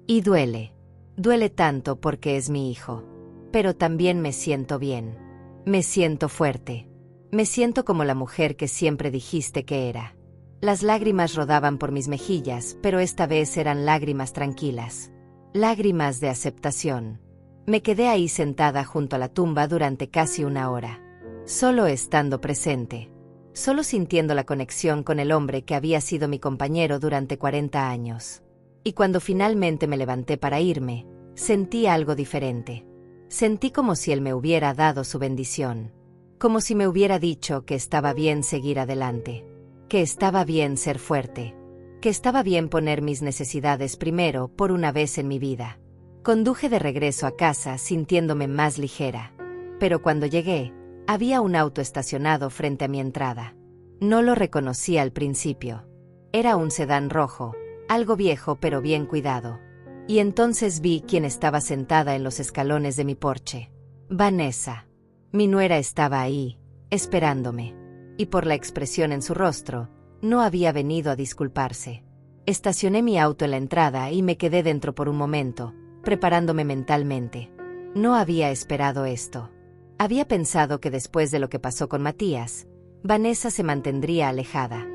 Y duele. Duele tanto porque es mi hijo. Pero también me siento bien. Me siento fuerte. Me siento como la mujer que siempre dijiste que era. Las lágrimas rodaban por mis mejillas, pero esta vez eran lágrimas tranquilas. Lágrimas de aceptación. Me quedé ahí sentada junto a la tumba durante casi una hora. Solo estando presente. Solo sintiendo la conexión con el hombre que había sido mi compañero durante 40 años. Y cuando finalmente me levanté para irme, sentí algo diferente. Sentí como si él me hubiera dado su bendición. Como si me hubiera dicho que estaba bien seguir adelante. Que estaba bien ser fuerte. Que estaba bien poner mis necesidades primero por una vez en mi vida. Conduje de regreso a casa sintiéndome más ligera. Pero cuando llegué, había un auto estacionado frente a mi entrada. No lo reconocí al principio. Era un sedán rojo, algo viejo pero bien cuidado. Y entonces vi quién estaba sentada en los escalones de mi porche. Vanessa. Mi nuera estaba ahí, esperándome. Y por la expresión en su rostro, no había venido a disculparse. Estacioné mi auto en la entrada y me quedé dentro por un momento, preparándome mentalmente. No había esperado esto. Había pensado que después de lo que pasó con Matías, Vanessa se mantendría alejada.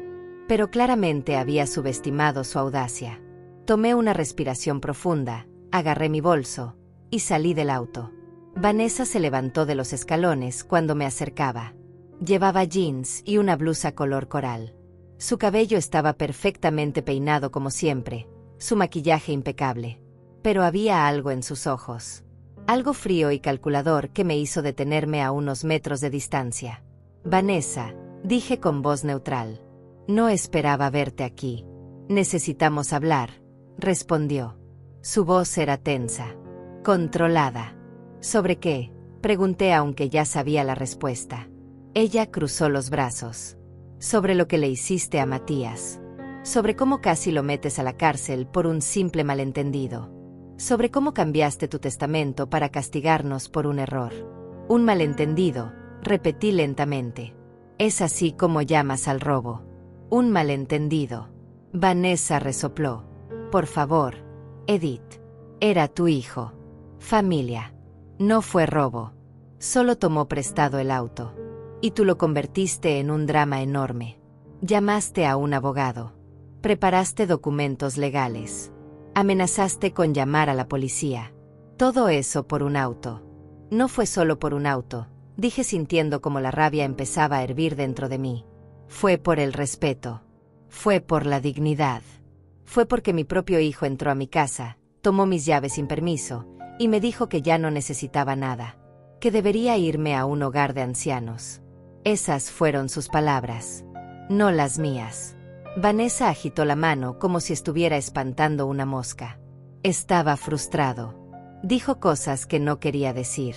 Pero claramente había subestimado su audacia. Tomé una respiración profunda, agarré mi bolso, y salí del auto. Vanessa se levantó de los escalones cuando me acercaba. Llevaba jeans y una blusa color coral. Su cabello estaba perfectamente peinado como siempre, su maquillaje impecable. pero había algo en sus ojos. Algo frío y calculador que me hizo detenerme a unos metros de distancia. Vanessa, dije con voz neutral. No esperaba verte aquí. Necesitamos hablar, respondió. Su voz era tensa, controlada. ¿Sobre qué?, pregunté aunque ya sabía la respuesta. Ella cruzó los brazos. Sobre lo que le hiciste a Matías. Sobre cómo casi lo metes a la cárcel por un simple malentendido. Sobre cómo cambiaste tu testamento para castigarnos por un error. Un malentendido, repetí lentamente. Es así como llamas al robo. Un malentendido. Vanessa resopló. Por favor, Edith. Era tu hijo. Familia. No fue robo. Solo tomó prestado el auto. Y tú lo convertiste en un drama enorme. Llamaste a un abogado. Preparaste documentos legales. Amenazaste con llamar a la policía. Todo eso por un auto. No fue solo por un auto, dije sintiendo como la rabia empezaba a hervir dentro de mí. Fue por el respeto. Fue por la dignidad. Fue porque mi propio hijo entró a mi casa, tomó mis llaves sin permiso, y me dijo que ya no necesitaba nada. Que debería irme a un hogar de ancianos. Esas fueron sus palabras. No las mías. Vanessa agitó la mano como si estuviera espantando una mosca. Estaba frustrado. Dijo cosas que no quería decir.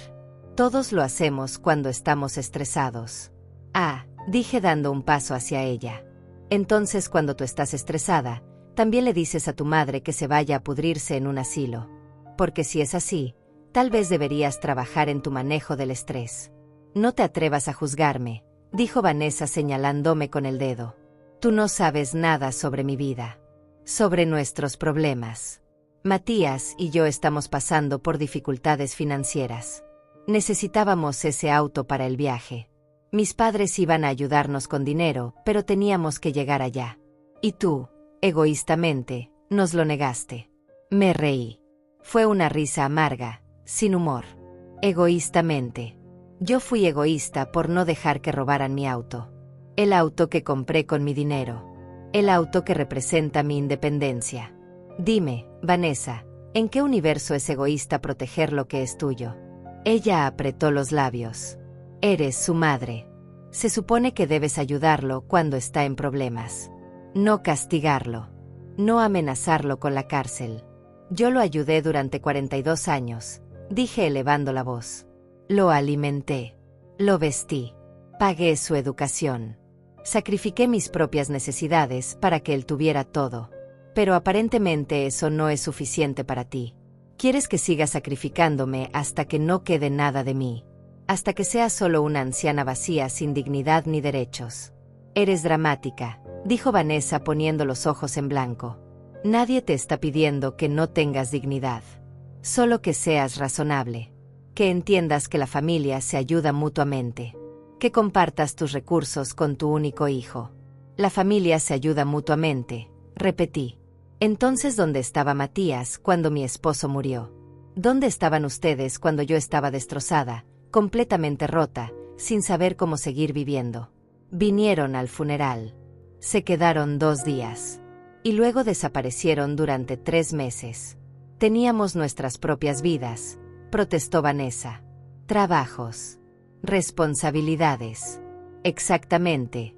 Todos lo hacemos cuando estamos estresados. Ah, dije dando un paso hacia ella. Entonces cuando tú estás estresada, también le dices a tu madre que se vaya a pudrirse en un asilo. Porque si es así, tal vez deberías trabajar en tu manejo del estrés. No te atrevas a juzgarme, dijo Vanessa señalándome con el dedo. Tú no sabes nada sobre mi vida. Sobre nuestros problemas. Matías y yo estamos pasando por dificultades financieras. Necesitábamos ese auto para el viaje. Mis padres iban a ayudarnos con dinero, pero teníamos que llegar allá. Y tú, egoístamente, nos lo negaste. Me reí. Fue una risa amarga, sin humor. Egoístamente. Yo fui egoísta por no dejar que robaran mi auto. El auto que compré con mi dinero. El auto que representa mi independencia. Dime, Vanessa, ¿en qué universo es egoísta proteger lo que es tuyo? Ella apretó los labios. Eres su madre. Se supone que debes ayudarlo cuando está en problemas. No castigarlo. No amenazarlo con la cárcel. Yo lo ayudé durante 42 años, dije elevando la voz. Lo alimenté. Lo vestí. Pagué su educación. Sacrifiqué mis propias necesidades para que él tuviera todo. Pero aparentemente eso no es suficiente para ti. Quieres que siga sacrificándome hasta que no quede nada de mí. Hasta que sea solo una anciana vacía sin dignidad ni derechos. Eres dramática, dijo Vanessa poniendo los ojos en blanco. Nadie te está pidiendo que no tengas dignidad. Solo que seas razonable. Que entiendas que la familia se ayuda mutuamente. Que compartas tus recursos con tu único hijo. La familia se ayuda mutuamente, repetí. Entonces, ¿dónde estaba Matías cuando mi esposo murió? ¿Dónde estaban ustedes cuando yo estaba destrozada, completamente rota, sin saber cómo seguir viviendo? Vinieron al funeral. Se quedaron 2 días. Y luego desaparecieron durante 3 meses. Teníamos nuestras propias vidas, protestó Vanessa. Trabajos. Responsabilidades. Exactamente.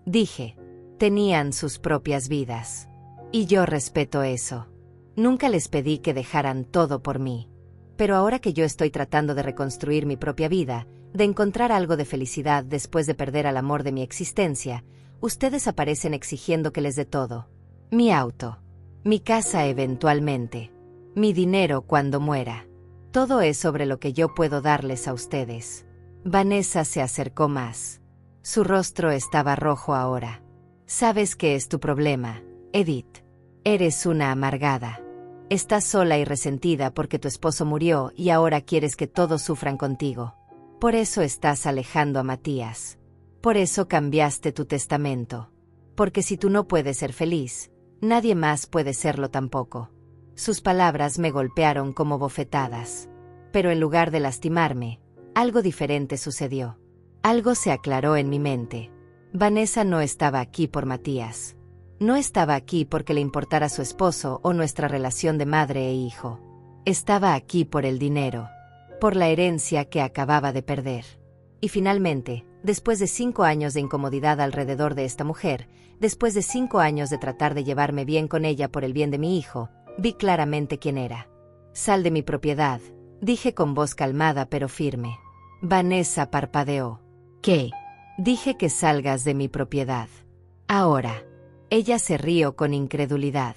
Dije. Tenían sus propias vidas. Y yo respeto eso. Nunca les pedí que dejaran todo por mí. Pero ahora que yo estoy tratando de reconstruir mi propia vida, de encontrar algo de felicidad después de perder al amor de mi existencia, ustedes aparecen exigiendo que les dé todo. Mi auto. Mi casa eventualmente. Mi dinero cuando muera. Todo es sobre lo que yo puedo darles a ustedes. Vanessa se acercó más. Su rostro estaba rojo ahora. ¿Sabes qué es tu problema, Edith? Eres una amargada. Estás sola y resentida porque tu esposo murió y ahora quieres que todos sufran contigo. Por eso estás alejando a Matías. Por eso cambiaste tu testamento. Porque si tú no puedes ser feliz, nadie más puede serlo tampoco. Sus palabras me golpearon como bofetadas. Pero en lugar de lastimarme, algo diferente sucedió. Algo se aclaró en mi mente. Vanessa no estaba aquí por Matías. No estaba aquí porque le importara su esposo o nuestra relación de madre e hijo. Estaba aquí por el dinero, por la herencia que acababa de perder. Y finalmente, después de 5 años de incomodidad alrededor de esta mujer, después de 5 años de tratar de llevarme bien con ella por el bien de mi hijo, vi claramente quién era. «Sal de mi propiedad», dije con voz calmada pero firme. Vanessa parpadeó. «¿Qué?» Dije que salgas de mi propiedad. Ahora. Ella se rió con incredulidad.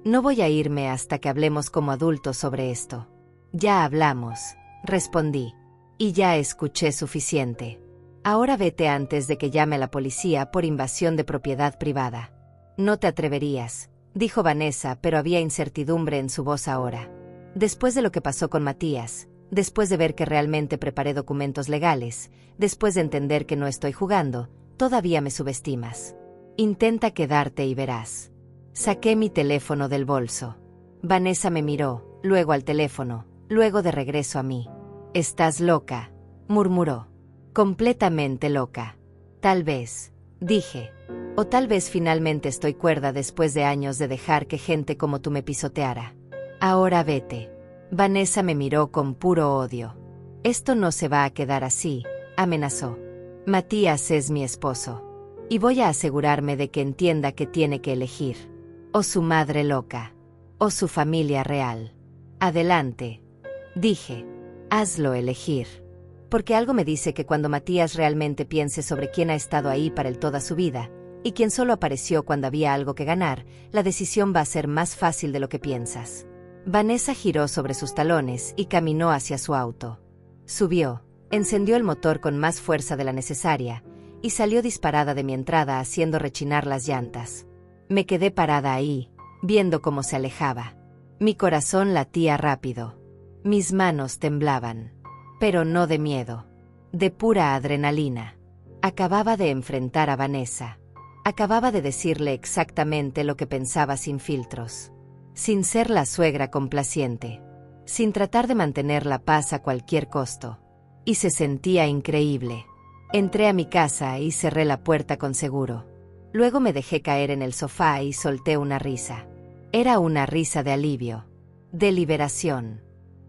No voy a irme hasta que hablemos como adultos sobre esto. Ya hablamos, respondí. Y ya escuché suficiente. Ahora vete antes de que llame a la policía por invasión de propiedad privada. No te atreverías, dijo Vanessa, pero había incertidumbre en su voz ahora. Después de lo que pasó con Matías, después de ver que realmente preparé documentos legales, después de entender que no estoy jugando, todavía me subestimas. Intenta quedarte y verás. Saqué mi teléfono del bolso. Vanessa me miró, luego al teléfono, luego de regreso a mí. «Estás loca», murmuró. «Completamente loca». «Tal vez», dije. «O tal vez finalmente estoy cuerda después de años de dejar que gente como tú me pisoteara. Ahora vete». Vanessa me miró con puro odio. «Esto no se va a quedar así», amenazó. «Matías es mi esposo. Y voy a asegurarme de que entienda que tiene que elegir. O su madre loca. O su familia real. Adelante», dije. «Hazlo elegir. Porque algo me dice que cuando Matías realmente piense sobre quién ha estado ahí para él toda su vida, y quién solo apareció cuando había algo que ganar, la decisión va a ser más fácil de lo que piensas». Vanessa giró sobre sus talones y caminó hacia su auto. Subió, encendió el motor con más fuerza de la necesaria, y salió disparada de mi entrada haciendo rechinar las llantas. Me quedé parada ahí, viendo cómo se alejaba. Mi corazón latía rápido. Mis manos temblaban. Pero no de miedo. De pura adrenalina. Acababa de enfrentar a Vanessa. Acababa de decirle exactamente lo que pensaba sin filtros. Sin ser la suegra complaciente. Sin tratar de mantener la paz a cualquier costo. Y se sentía increíble. Entré a mi casa y cerré la puerta con seguro. Luego me dejé caer en el sofá y solté una risa. Era una risa de alivio. De liberación.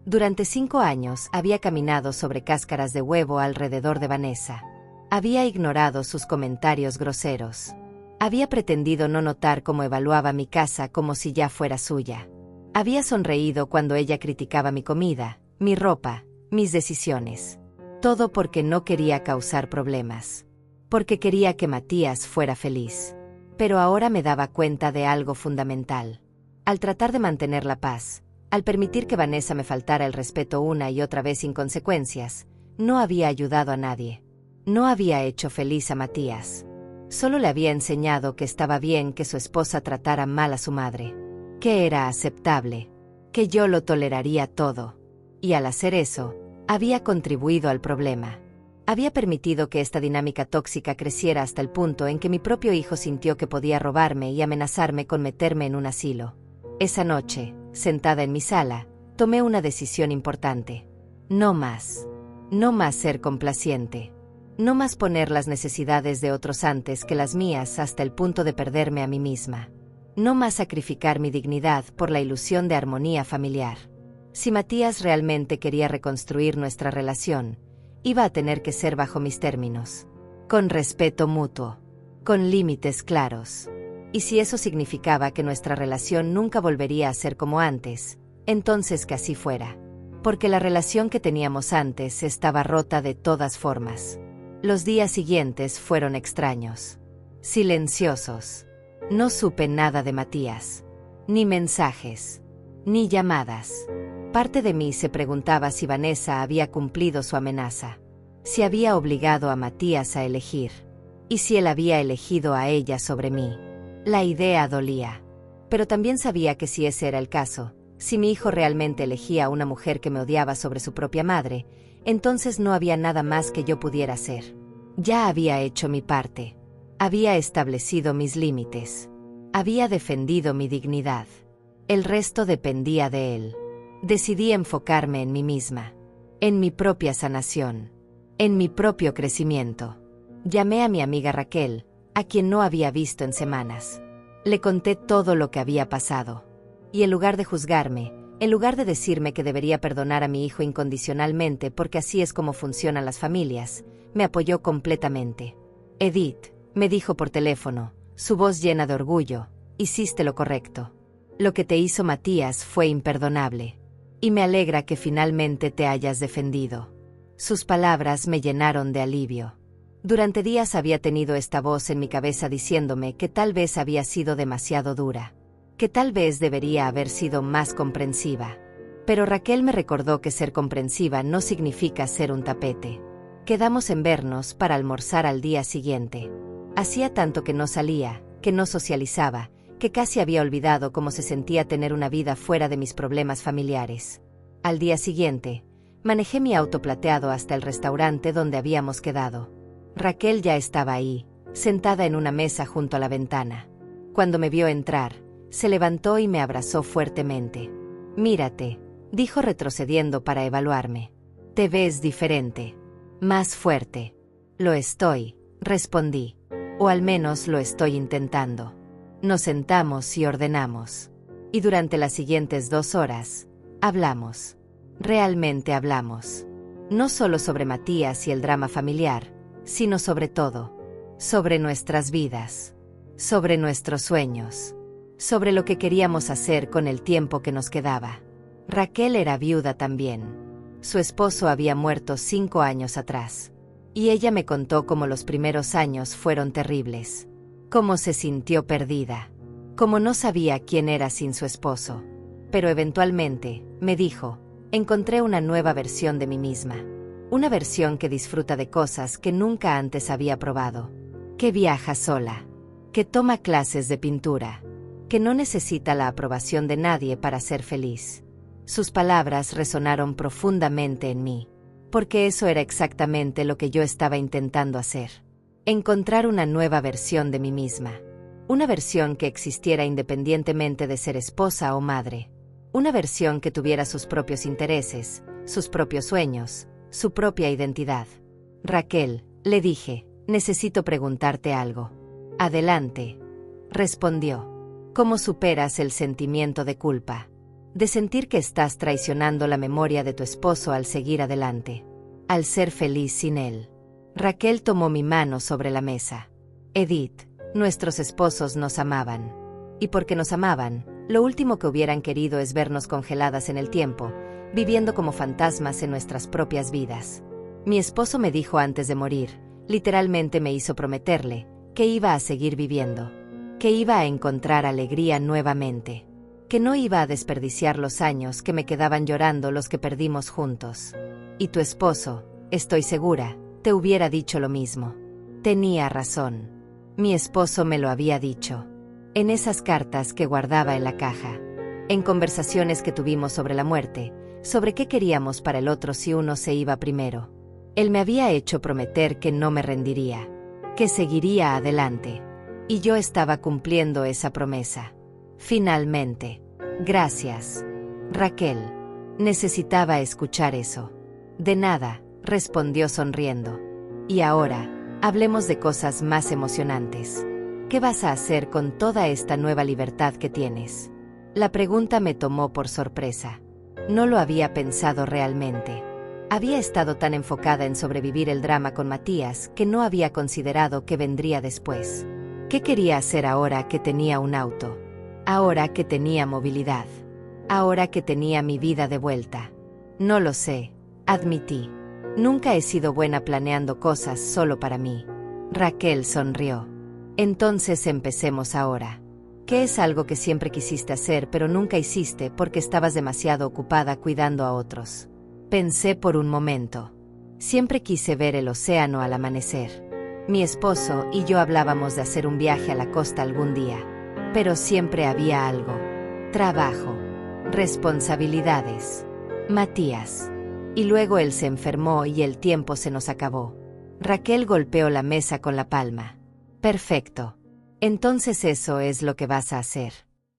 Durante 5 años había caminado sobre cáscaras de huevo alrededor de Vanessa. Había ignorado sus comentarios groseros. Había pretendido no notar cómo evaluaba mi casa como si ya fuera suya. Había sonreído cuando ella criticaba mi comida, mi ropa, mis decisiones. Todo porque no quería causar problemas. Porque quería que Matías fuera feliz. Pero ahora me daba cuenta de algo fundamental. Al tratar de mantener la paz, al permitir que Vanessa me faltara el respeto una y otra vez sin consecuencias, no había ayudado a nadie. No había hecho feliz a Matías. Solo le había enseñado que estaba bien que su esposa tratara mal a su madre. Que era aceptable. Que yo lo toleraría todo. Y al hacer eso, había contribuido al problema. Había permitido que esta dinámica tóxica creciera hasta el punto en que mi propio hijo sintió que podía robarme y amenazarme con meterme en un asilo. Esa noche, sentada en mi sala, tomé una decisión importante. No más. No más ser complaciente. No más poner las necesidades de otros antes que las mías hasta el punto de perderme a mí misma. No más sacrificar mi dignidad por la ilusión de armonía familiar. Si Matías realmente quería reconstruir nuestra relación, iba a tener que ser bajo mis términos. Con respeto mutuo. Con límites claros. Y si eso significaba que nuestra relación nunca volvería a ser como antes, entonces que así fuera. Porque la relación que teníamos antes estaba rota de todas formas. Los días siguientes fueron extraños. Silenciosos. No supe nada de Matías. Ni mensajes. Ni llamadas. Parte de mí se preguntaba si Vanessa había cumplido su amenaza. Si había obligado a Matías a elegir. Y si él había elegido a ella sobre mí. La idea dolía. Pero también sabía que si ese era el caso, si mi hijo realmente elegía a una mujer que me odiaba sobre su propia madre, entonces no había nada más que yo pudiera hacer. Ya había hecho mi parte. Había establecido mis límites. Había defendido mi dignidad. El resto dependía de él. Decidí enfocarme en mí misma. En mi propia sanación. En mi propio crecimiento. Llamé a mi amiga Raquel, a quien no había visto en semanas. Le conté todo lo que había pasado. Y en lugar de juzgarme, En lugar de decirme que debería perdonar a mi hijo incondicionalmente porque así es como funcionan las familias, me apoyó completamente. Edith, me dijo por teléfono, su voz llena de orgullo, hiciste lo correcto. Lo que te hizo Matías fue imperdonable. Y me alegra que finalmente te hayas defendido. Sus palabras me llenaron de alivio. Durante días había tenido esta voz en mi cabeza diciéndome que tal vez había sido demasiado dura, que tal vez debería haber sido más comprensiva. Pero Raquel me recordó que ser comprensiva no significa ser un tapete. Quedamos en vernos para almorzar al día siguiente. Hacía tanto que no salía, que no socializaba, que casi había olvidado cómo se sentía tener una vida fuera de mis problemas familiares. Al día siguiente, manejé mi auto plateado hasta el restaurante donde habíamos quedado. Raquel ya estaba ahí, sentada en una mesa junto a la ventana. Cuando me vio entrar, se levantó y me abrazó fuertemente. Mírate, dijo retrocediendo para evaluarme. Te ves diferente. Más fuerte. Lo estoy, respondí. O al menos lo estoy intentando. Nos sentamos y ordenamos. Y durante las siguientes 2 horas, hablamos. Realmente hablamos. No solo sobre Matías y el drama familiar, sino sobre todo, sobre nuestras vidas, sobre nuestros sueños, sobre lo que queríamos hacer con el tiempo que nos quedaba. Raquel era viuda también. Su esposo había muerto 5 años atrás. Y ella me contó cómo los primeros años fueron terribles. Cómo se sintió perdida. Cómo no sabía quién era sin su esposo. Pero eventualmente, me dijo, encontré una nueva versión de mí misma. Una versión que disfruta de cosas que nunca antes había probado. Que viaja sola. Que toma clases de pintura. Que no necesita la aprobación de nadie para ser feliz. Sus palabras resonaron profundamente en mí. Porque eso era exactamente lo que yo estaba intentando hacer. Encontrar una nueva versión de mí misma. Una versión que existiera independientemente de ser esposa o madre. Una versión que tuviera sus propios intereses, sus propios sueños, su propia identidad. Raquel, le dije, necesito preguntarte algo. Adelante, respondió. ¿Cómo superas el sentimiento de culpa? De sentir que estás traicionando la memoria de tu esposo al seguir adelante, al ser feliz sin él. Raquel tomó mi mano sobre la mesa. Edith, nuestros esposos nos amaban. Y porque nos amaban, lo último que hubieran querido es vernos congeladas en el tiempo, viviendo como fantasmas en nuestras propias vidas. Mi esposo me dijo antes de morir, literalmente me hizo prometerle, que iba a seguir viviendo, que iba a encontrar alegría nuevamente, que no iba a desperdiciar los años que me quedaban llorando los que perdimos juntos. Y tu esposo, estoy segura, te hubiera dicho lo mismo. Tenía razón. Mi esposo me lo había dicho. En esas cartas que guardaba en la caja. En conversaciones que tuvimos sobre la muerte, sobre qué queríamos para el otro si uno se iba primero. Él me había hecho prometer que no me rendiría, que seguiría adelante. Y yo estaba cumpliendo esa promesa. Finalmente. Gracias. Raquel. Necesitaba escuchar eso. De nada, respondió sonriendo. Y ahora, hablemos de cosas más emocionantes. ¿Qué vas a hacer con toda esta nueva libertad que tienes? La pregunta me tomó por sorpresa. No lo había pensado realmente. Había estado tan enfocada en sobrevivir el drama con Matías que no había considerado qué vendría después. ¿Qué quería hacer ahora que tenía un auto? Ahora que tenía movilidad. Ahora que tenía mi vida de vuelta. No lo sé, admití. Nunca he sido buena planeando cosas solo para mí. Raquel sonrió. Entonces empecemos ahora. ¿Qué es algo que siempre quisiste hacer pero nunca hiciste porque estabas demasiado ocupada cuidando a otros? Pensé por un momento. Siempre quise ver el océano al amanecer. Mi esposo y yo hablábamos de hacer un viaje a la costa algún día. Pero siempre había algo. Trabajo. Responsabilidades. Matías. Y luego él se enfermó y el tiempo se nos acabó. Raquel golpeó la mesa con la palma. Perfecto. Entonces eso es lo que vas a hacer.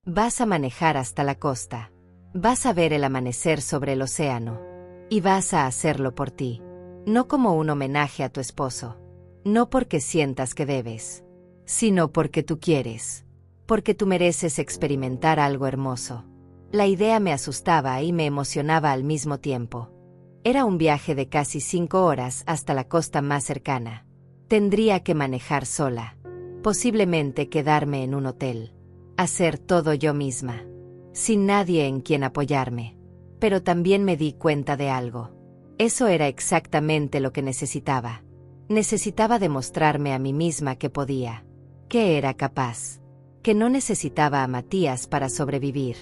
Vas a manejar hasta la costa. Vas a ver el amanecer sobre el océano. Y vas a hacerlo por ti. No como un homenaje a tu esposo. No porque sientas que debes. Sino porque tú quieres. Porque tú mereces experimentar algo hermoso. La idea me asustaba y me emocionaba al mismo tiempo. Era un viaje de casi 5 horas hasta la costa más cercana. Tendría que manejar sola. Posiblemente quedarme en un hotel. Hacer todo yo misma. Sin nadie en quien apoyarme. Pero también me di cuenta de algo. Eso era exactamente lo que necesitaba. Necesitaba demostrarme a mí misma que podía. Que era capaz. Que no necesitaba a Matías para sobrevivir.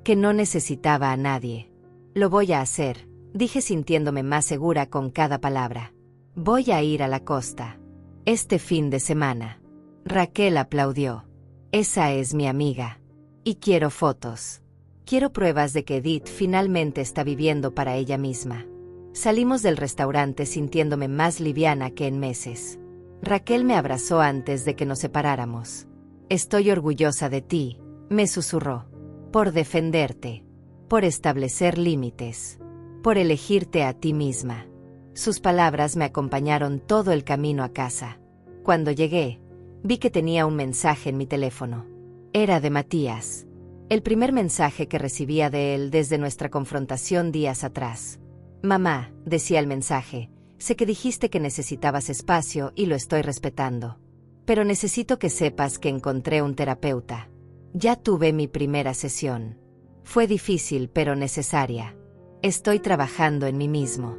Que no necesitaba a nadie. Lo voy a hacer, dije sintiéndome más segura con cada palabra. Voy a ir a la costa. Este fin de semana. Raquel aplaudió. Esa es mi amiga. Y quiero fotos. Quiero pruebas de que Edith finalmente está viviendo para ella misma. Salimos del restaurante sintiéndome más liviana que en meses. Raquel me abrazó antes de que nos separáramos. Estoy orgullosa de ti, me susurró. Por defenderte. Por establecer límites. Por elegirte a ti misma. Sus palabras me acompañaron todo el camino a casa. Cuando llegué, vi que tenía un mensaje en mi teléfono. Era de Matías. El primer mensaje que recibía de él desde nuestra confrontación días atrás. Mamá, decía el mensaje, sé que dijiste que necesitabas espacio y lo estoy respetando. Pero necesito que sepas que encontré un terapeuta. Ya tuve mi primera sesión. Fue difícil pero necesaria. Estoy trabajando en mí mismo.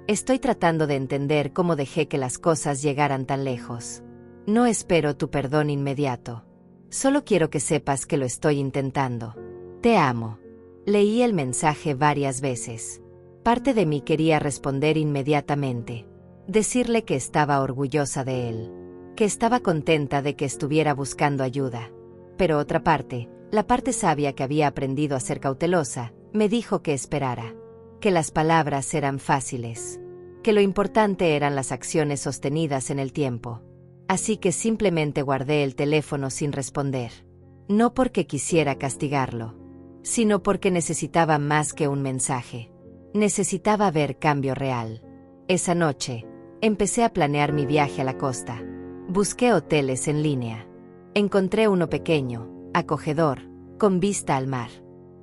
Estoy tratando de entender cómo dejé que las cosas llegaran tan lejos. No espero tu perdón inmediato. Solo quiero que sepas que lo estoy intentando. Te amo. Leí el mensaje varias veces. Parte de mí quería responder inmediatamente. Decirle que estaba orgullosa de él. Que estaba contenta de que estuviera buscando ayuda. Pero otra parte, la parte sabia que había aprendido a ser cautelosa, me dijo que esperara. Que las palabras eran fáciles. Que lo importante eran las acciones sostenidas en el tiempo. Así que simplemente guardé el teléfono sin responder. No porque quisiera castigarlo, sino porque necesitaba más que un mensaje. Necesitaba ver cambio real. Esa noche, empecé a planear mi viaje a la costa. Busqué hoteles en línea. Encontré uno pequeño, acogedor, con vista al mar.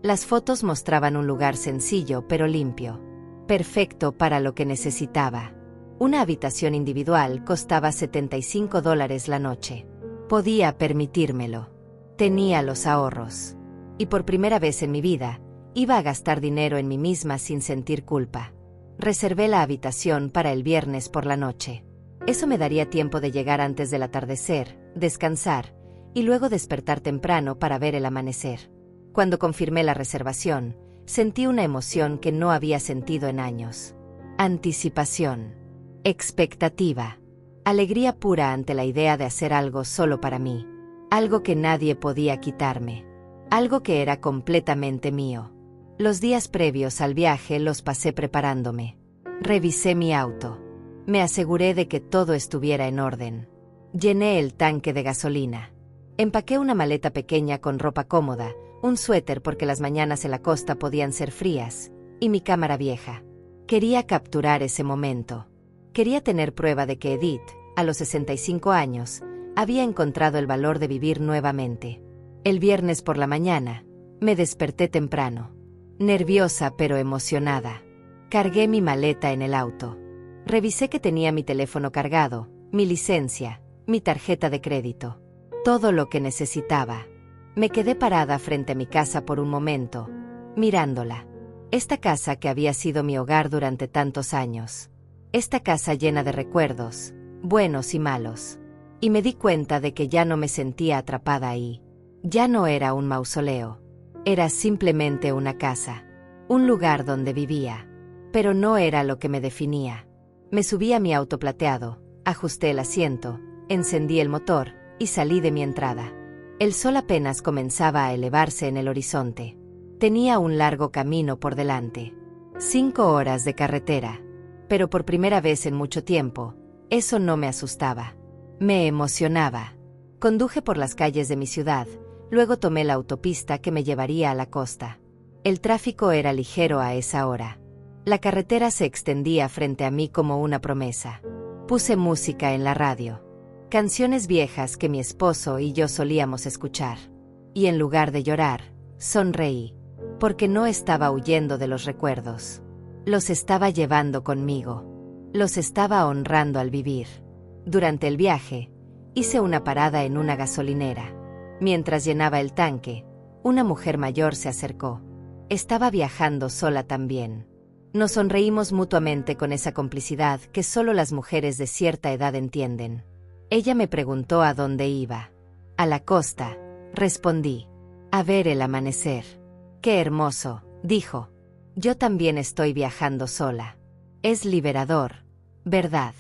Las fotos mostraban un lugar sencillo pero limpio. Perfecto para lo que necesitaba. Una habitación individual costaba $75 la noche. Podía permitírmelo. Tenía los ahorros. Y por primera vez en mi vida, iba a gastar dinero en mí misma sin sentir culpa. Reservé la habitación para el viernes por la noche. Eso me daría tiempo de llegar antes del atardecer, descansar, y luego despertar temprano para ver el amanecer. Cuando confirmé la reservación, sentí una emoción que no había sentido en años. Anticipación. Expectativa. Alegría pura ante la idea de hacer algo solo para mí. Algo que nadie podía quitarme. Algo que era completamente mío. Los días previos al viaje los pasé preparándome. Revisé mi auto. Me aseguré de que todo estuviera en orden. Llené el tanque de gasolina. Empaqué una maleta pequeña con ropa cómoda, un suéter porque las mañanas en la costa podían ser frías, y mi cámara vieja. Quería capturar ese momento. Quería tener prueba de que Edith, a los 65 años, había encontrado el valor de vivir nuevamente. El viernes por la mañana, me desperté temprano. Nerviosa pero emocionada. Cargué mi maleta en el auto. Revisé que tenía mi teléfono cargado, mi licencia, mi tarjeta de crédito. Todo lo que necesitaba. Me quedé parada frente a mi casa por un momento, mirándola. Esta casa que había sido mi hogar durante tantos años. Esta casa llena de recuerdos, buenos y malos. Y me di cuenta de que ya no me sentía atrapada ahí. Ya no era un mausoleo. Era simplemente una casa. Un lugar donde vivía. Pero no era lo que me definía. Me subí a mi auto plateado, ajusté el asiento, encendí el motor y salí de mi entrada. El sol apenas comenzaba a elevarse en el horizonte. Tenía un largo camino por delante. 5 horas de carretera. Pero por primera vez en mucho tiempo, eso no me asustaba. Me emocionaba. Conduje por las calles de mi ciudad, luego tomé la autopista que me llevaría a la costa. El tráfico era ligero a esa hora. La carretera se extendía frente a mí como una promesa. Puse música en la radio. Canciones viejas que mi esposo y yo solíamos escuchar. Y en lugar de llorar, sonreí. porque no estaba huyendo de los recuerdos. Los estaba llevando conmigo. Los estaba honrando al vivir. Durante el viaje, hice una parada en una gasolinera. Mientras llenaba el tanque, una mujer mayor se acercó. Estaba viajando sola también. Nos sonreímos mutuamente con esa complicidad que solo las mujeres de cierta edad entienden. Ella me preguntó a dónde iba. A la costa, respondí. A ver el amanecer. Qué hermoso, dijo. Yo también estoy viajando sola. Es liberador, ¿verdad?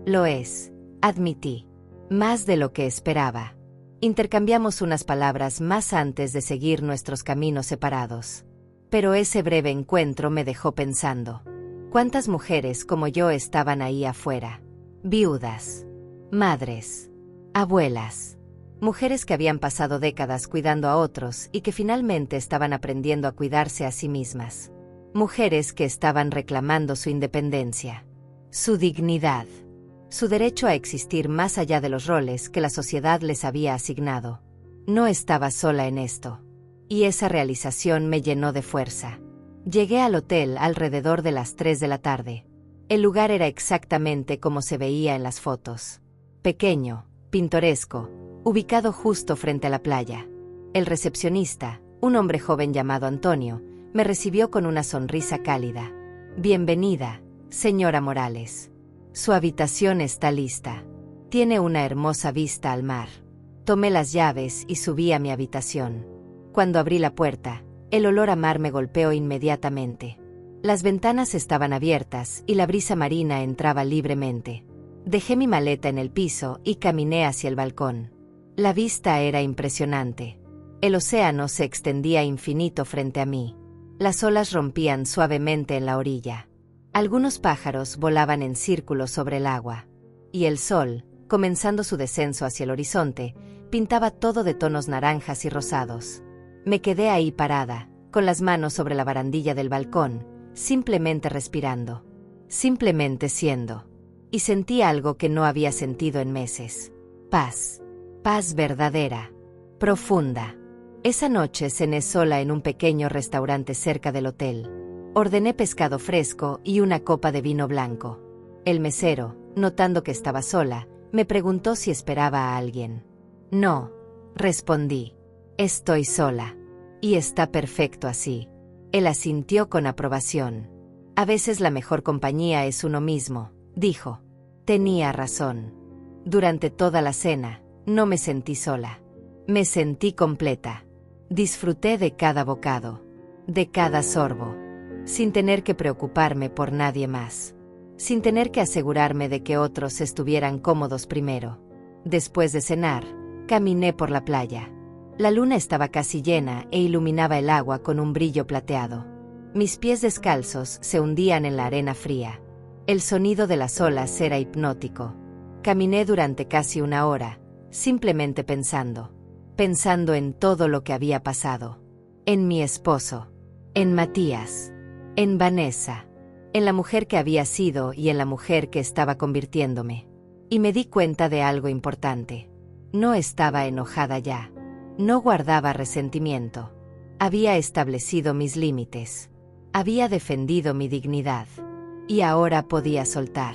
Lo es, admití. Más de lo que esperaba. Intercambiamos unas palabras más antes de seguir nuestros caminos separados. Pero ese breve encuentro me dejó pensando. ¿Cuántas mujeres como yo estaban ahí afuera? Viudas, madres, abuelas, mujeres que habían pasado décadas cuidando a otros y que finalmente estaban aprendiendo a cuidarse a sí mismas. Mujeres que estaban reclamando su independencia, su dignidad, su derecho a existir más allá de los roles que la sociedad les había asignado. No estaba sola en esto. Y esa realización me llenó de fuerza. Llegué al hotel alrededor de las 3 de la tarde. El lugar era exactamente como se veía en las fotos. Pequeño, pintoresco, ubicado justo frente a la playa. El recepcionista, un hombre joven llamado Antonio, me recibió con una sonrisa cálida. Bienvenida, señora Morales. Su habitación está lista. Tiene una hermosa vista al mar. Tomé las llaves y subí a mi habitación. Cuando abrí la puerta, el olor a mar me golpeó inmediatamente. Las ventanas estaban abiertas y la brisa marina entraba libremente. Dejé mi maleta en el piso y caminé hacia el balcón. La vista era impresionante. El océano se extendía infinito frente a mí. Las olas rompían suavemente en la orilla. Algunos pájaros volaban en círculos sobre el agua. Y el sol, comenzando su descenso hacia el horizonte, pintaba todo de tonos naranjas y rosados. Me quedé ahí parada, con las manos sobre la barandilla del balcón, simplemente respirando. Simplemente siendo. Y sentí algo que no había sentido en meses. Paz. Paz verdadera. Profunda. Esa noche cené sola en un pequeño restaurante cerca del hotel. Ordené pescado fresco y una copa de vino blanco. El mesero, notando que estaba sola, me preguntó si esperaba a alguien. No, respondí. Estoy sola. Y está perfecto así. Él asintió con aprobación. A veces la mejor compañía es uno mismo, dijo. Tenía razón. Durante toda la cena, no me sentí sola. Me sentí completa. Disfruté de cada bocado, de cada sorbo, sin tener que preocuparme por nadie más, sin tener que asegurarme de que otros estuvieran cómodos primero. Después de cenar, caminé por la playa. La luna estaba casi llena e iluminaba el agua con un brillo plateado. Mis pies descalzos se hundían en la arena fría. El sonido de las olas era hipnótico. Caminé durante casi una hora, simplemente pensando en todo lo que había pasado. En mi esposo, en Matías, en Vanessa, en la mujer que había sido y en la mujer que estaba convirtiéndome. Y me di cuenta de algo importante. No estaba enojada ya. No guardaba resentimiento. Había establecido mis límites. Había defendido mi dignidad. Y ahora podía soltar.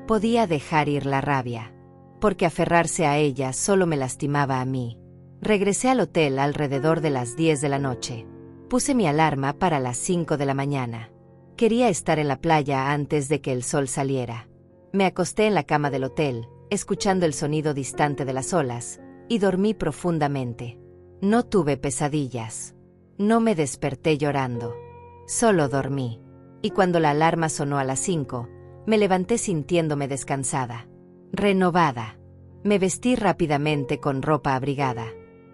Podía dejar ir la rabia. Porque aferrarse a ella solo me lastimaba a mí. Regresé al hotel alrededor de las 10 de la noche. Puse mi alarma para las 5 de la mañana. Quería estar en la playa antes de que el sol saliera. Me acosté en la cama del hotel, escuchando el sonido distante de las olas, y dormí profundamente. No tuve pesadillas. No me desperté llorando. Solo dormí. Y cuando la alarma sonó a las 5, me levanté sintiéndome descansada. Renovada. Me vestí rápidamente con ropa abrigada.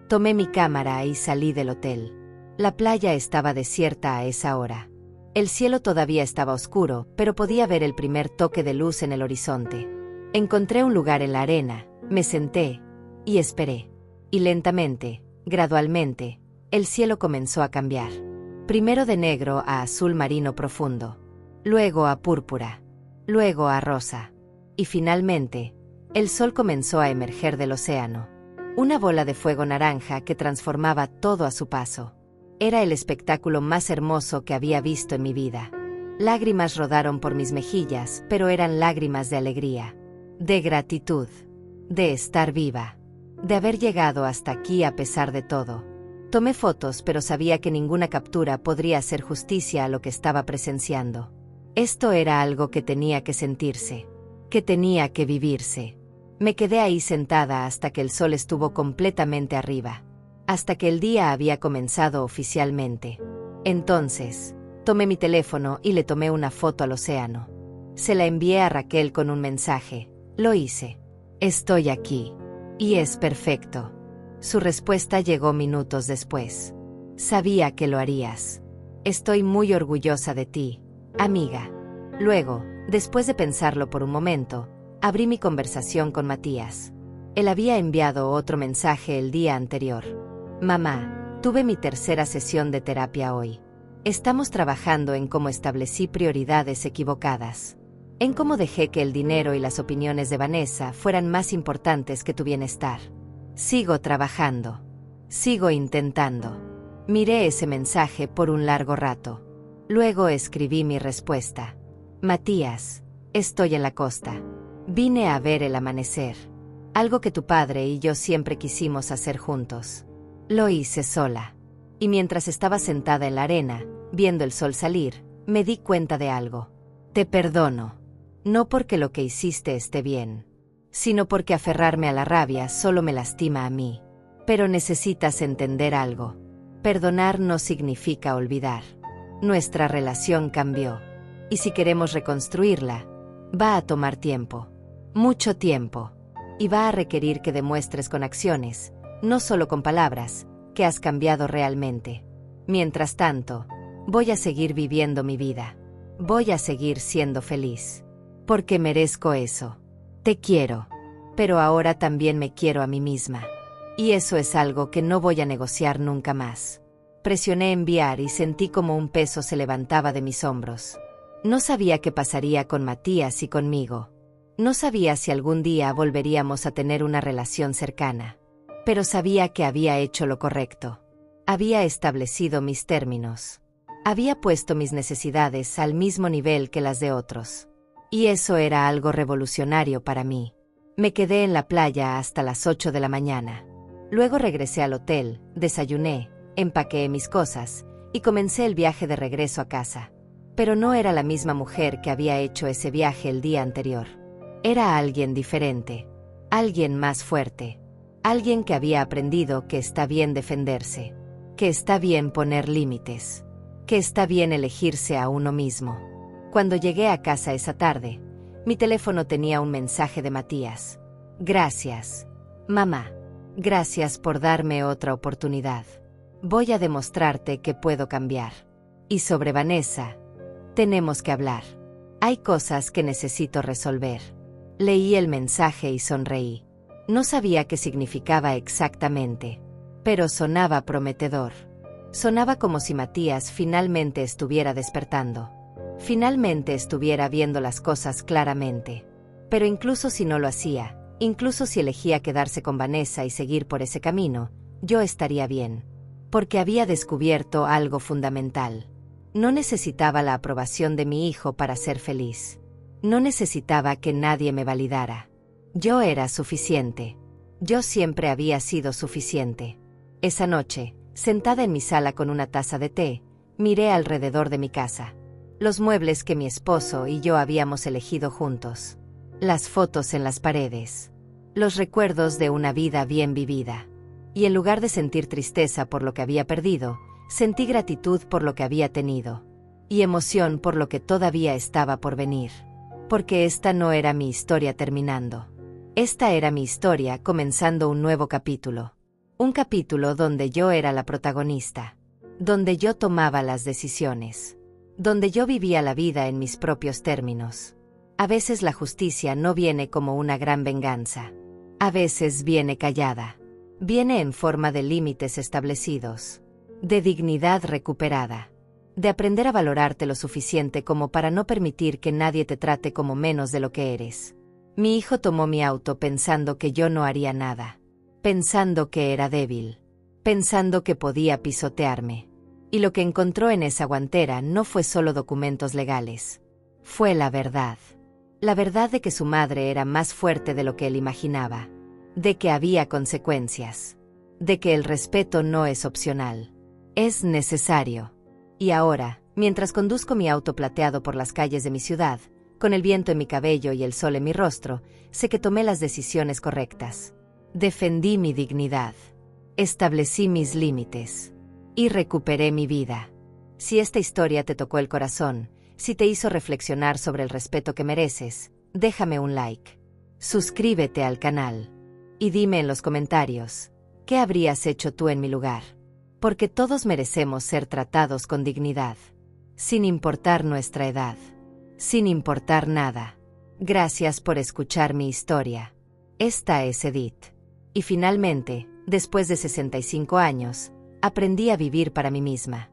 Tomé mi cámara y salí del hotel. La playa estaba desierta a esa hora. El cielo todavía estaba oscuro, pero podía ver el primer toque de luz en el horizonte. Encontré un lugar en la arena, me senté y esperé. Y lentamente, gradualmente, el cielo comenzó a cambiar. Primero de negro a azul marino profundo, luego a púrpura, luego a rosa. Y finalmente, el sol comenzó a emerger del océano. Una bola de fuego naranja que transformaba todo a su paso. Era el espectáculo más hermoso que había visto en mi vida. Lágrimas rodaron por mis mejillas, pero eran lágrimas de alegría, de gratitud, de estar viva, de haber llegado hasta aquí a pesar de todo. Tomé fotos, pero sabía que ninguna captura podría hacer justicia a lo que estaba presenciando. Esto era algo que tenía que sentirse, que tenía que vivirse. Me quedé ahí sentada hasta que el sol estuvo completamente arriba, hasta que el día había comenzado oficialmente. Entonces, tomé mi teléfono y le tomé una foto al océano. Se la envié a Raquel con un mensaje. Lo hice. Estoy aquí. Y es perfecto. Su respuesta llegó minutos después. Sabía que lo harías. Estoy muy orgullosa de ti, amiga. Luego, después de pensarlo por un momento, abrí mi conversación con Matías. Él había enviado otro mensaje el día anterior. Mamá, tuve mi tercera sesión de terapia hoy. Estamos trabajando en cómo establecí prioridades equivocadas. En cómo dejé que el dinero y las opiniones de Vanessa fueran más importantes que tu bienestar. Sigo trabajando. Sigo intentando. Miré ese mensaje por un largo rato. Luego escribí mi respuesta. Matías, estoy en la costa. Vine a ver el amanecer. Algo que tu padre y yo siempre quisimos hacer juntos. Lo hice sola. Y mientras estaba sentada en la arena, viendo el sol salir, me di cuenta de algo. Te perdono. No porque lo que hiciste esté bien, sino porque aferrarme a la rabia solo me lastima a mí. Pero necesitas entender algo. Perdonar no significa olvidar. Nuestra relación cambió. Y si queremos reconstruirla, va a tomar tiempo. Mucho tiempo. Y va a requerir que demuestres con acciones, no solo con palabras, que has cambiado realmente. Mientras tanto, voy a seguir viviendo mi vida. Voy a seguir siendo feliz. Porque merezco eso. Te quiero. Pero ahora también me quiero a mí misma. Y eso es algo que no voy a negociar nunca más. Presioné enviar y sentí como un peso se levantaba de mis hombros. No sabía qué pasaría con Matías y conmigo. No sabía si algún día volveríamos a tener una relación cercana. Pero sabía que había hecho lo correcto. Había establecido mis términos. Había puesto mis necesidades al mismo nivel que las de otros. Y eso era algo revolucionario para mí. Me quedé en la playa hasta las 8 de la mañana. Luego regresé al hotel, desayuné, empaqué mis cosas y comencé el viaje de regreso a casa. Pero no era la misma mujer que había hecho ese viaje el día anterior. Era alguien diferente, alguien más fuerte, alguien que había aprendido que está bien defenderse, que está bien poner límites, que está bien elegirse a uno mismo. Cuando llegué a casa esa tarde, mi teléfono tenía un mensaje de Matías. Gracias, mamá. Gracias por darme otra oportunidad. Voy a demostrarte que puedo cambiar. Y sobre Vanessa, tenemos que hablar. Hay cosas que necesito resolver. Leí el mensaje y sonreí. No sabía qué significaba exactamente, pero sonaba prometedor. Sonaba como si Matías finalmente estuviera despertando. Finalmente estuviera viendo las cosas claramente. Pero incluso si no lo hacía, incluso si elegía quedarse con Vanessa y seguir por ese camino, yo estaría bien. Porque había descubierto algo fundamental. No necesitaba la aprobación de mi hijo para ser feliz. No necesitaba que nadie me validara. Yo era suficiente. Yo siempre había sido suficiente. Esa noche, sentada en mi sala con una taza de té, miré alrededor de mi casa. Los muebles que mi esposo y yo habíamos elegido juntos. Las fotos en las paredes. Los recuerdos de una vida bien vivida. Y en lugar de sentir tristeza por lo que había perdido, sentí gratitud por lo que había tenido. Y emoción por lo que todavía estaba por venir. Porque esta no era mi historia terminando. Esta era mi historia comenzando un nuevo capítulo. Un capítulo donde yo era la protagonista. Donde yo tomaba las decisiones. Donde yo vivía la vida en mis propios términos. A veces la justicia no viene como una gran venganza. A veces viene callada. Viene en forma de límites establecidos. De dignidad recuperada. De aprender a valorarte lo suficiente como para no permitir que nadie te trate como menos de lo que eres. Mi hijo tomó mi auto pensando que yo no haría nada. Pensando que era débil. Pensando que podía pisotearme. Y lo que encontró en esa guantera no fue solo documentos legales. Fue la verdad. La verdad de que su madre era más fuerte de lo que él imaginaba. De que había consecuencias. De que el respeto no es opcional. Es necesario. Y ahora, mientras conduzco mi auto plateado por las calles de mi ciudad, con el viento en mi cabello y el sol en mi rostro, sé que tomé las decisiones correctas. Defendí mi dignidad. Establecí mis límites. Y recuperé mi vida. Si esta historia te tocó el corazón, si te hizo reflexionar sobre el respeto que mereces, déjame un like. Suscríbete al canal. Y dime en los comentarios, ¿qué habrías hecho tú en mi lugar? Porque todos merecemos ser tratados con dignidad. Sin importar nuestra edad. Sin importar nada. Gracias por escuchar mi historia. Esta es Edith. Y finalmente, después de 65 años, aprendí a vivir para mí misma.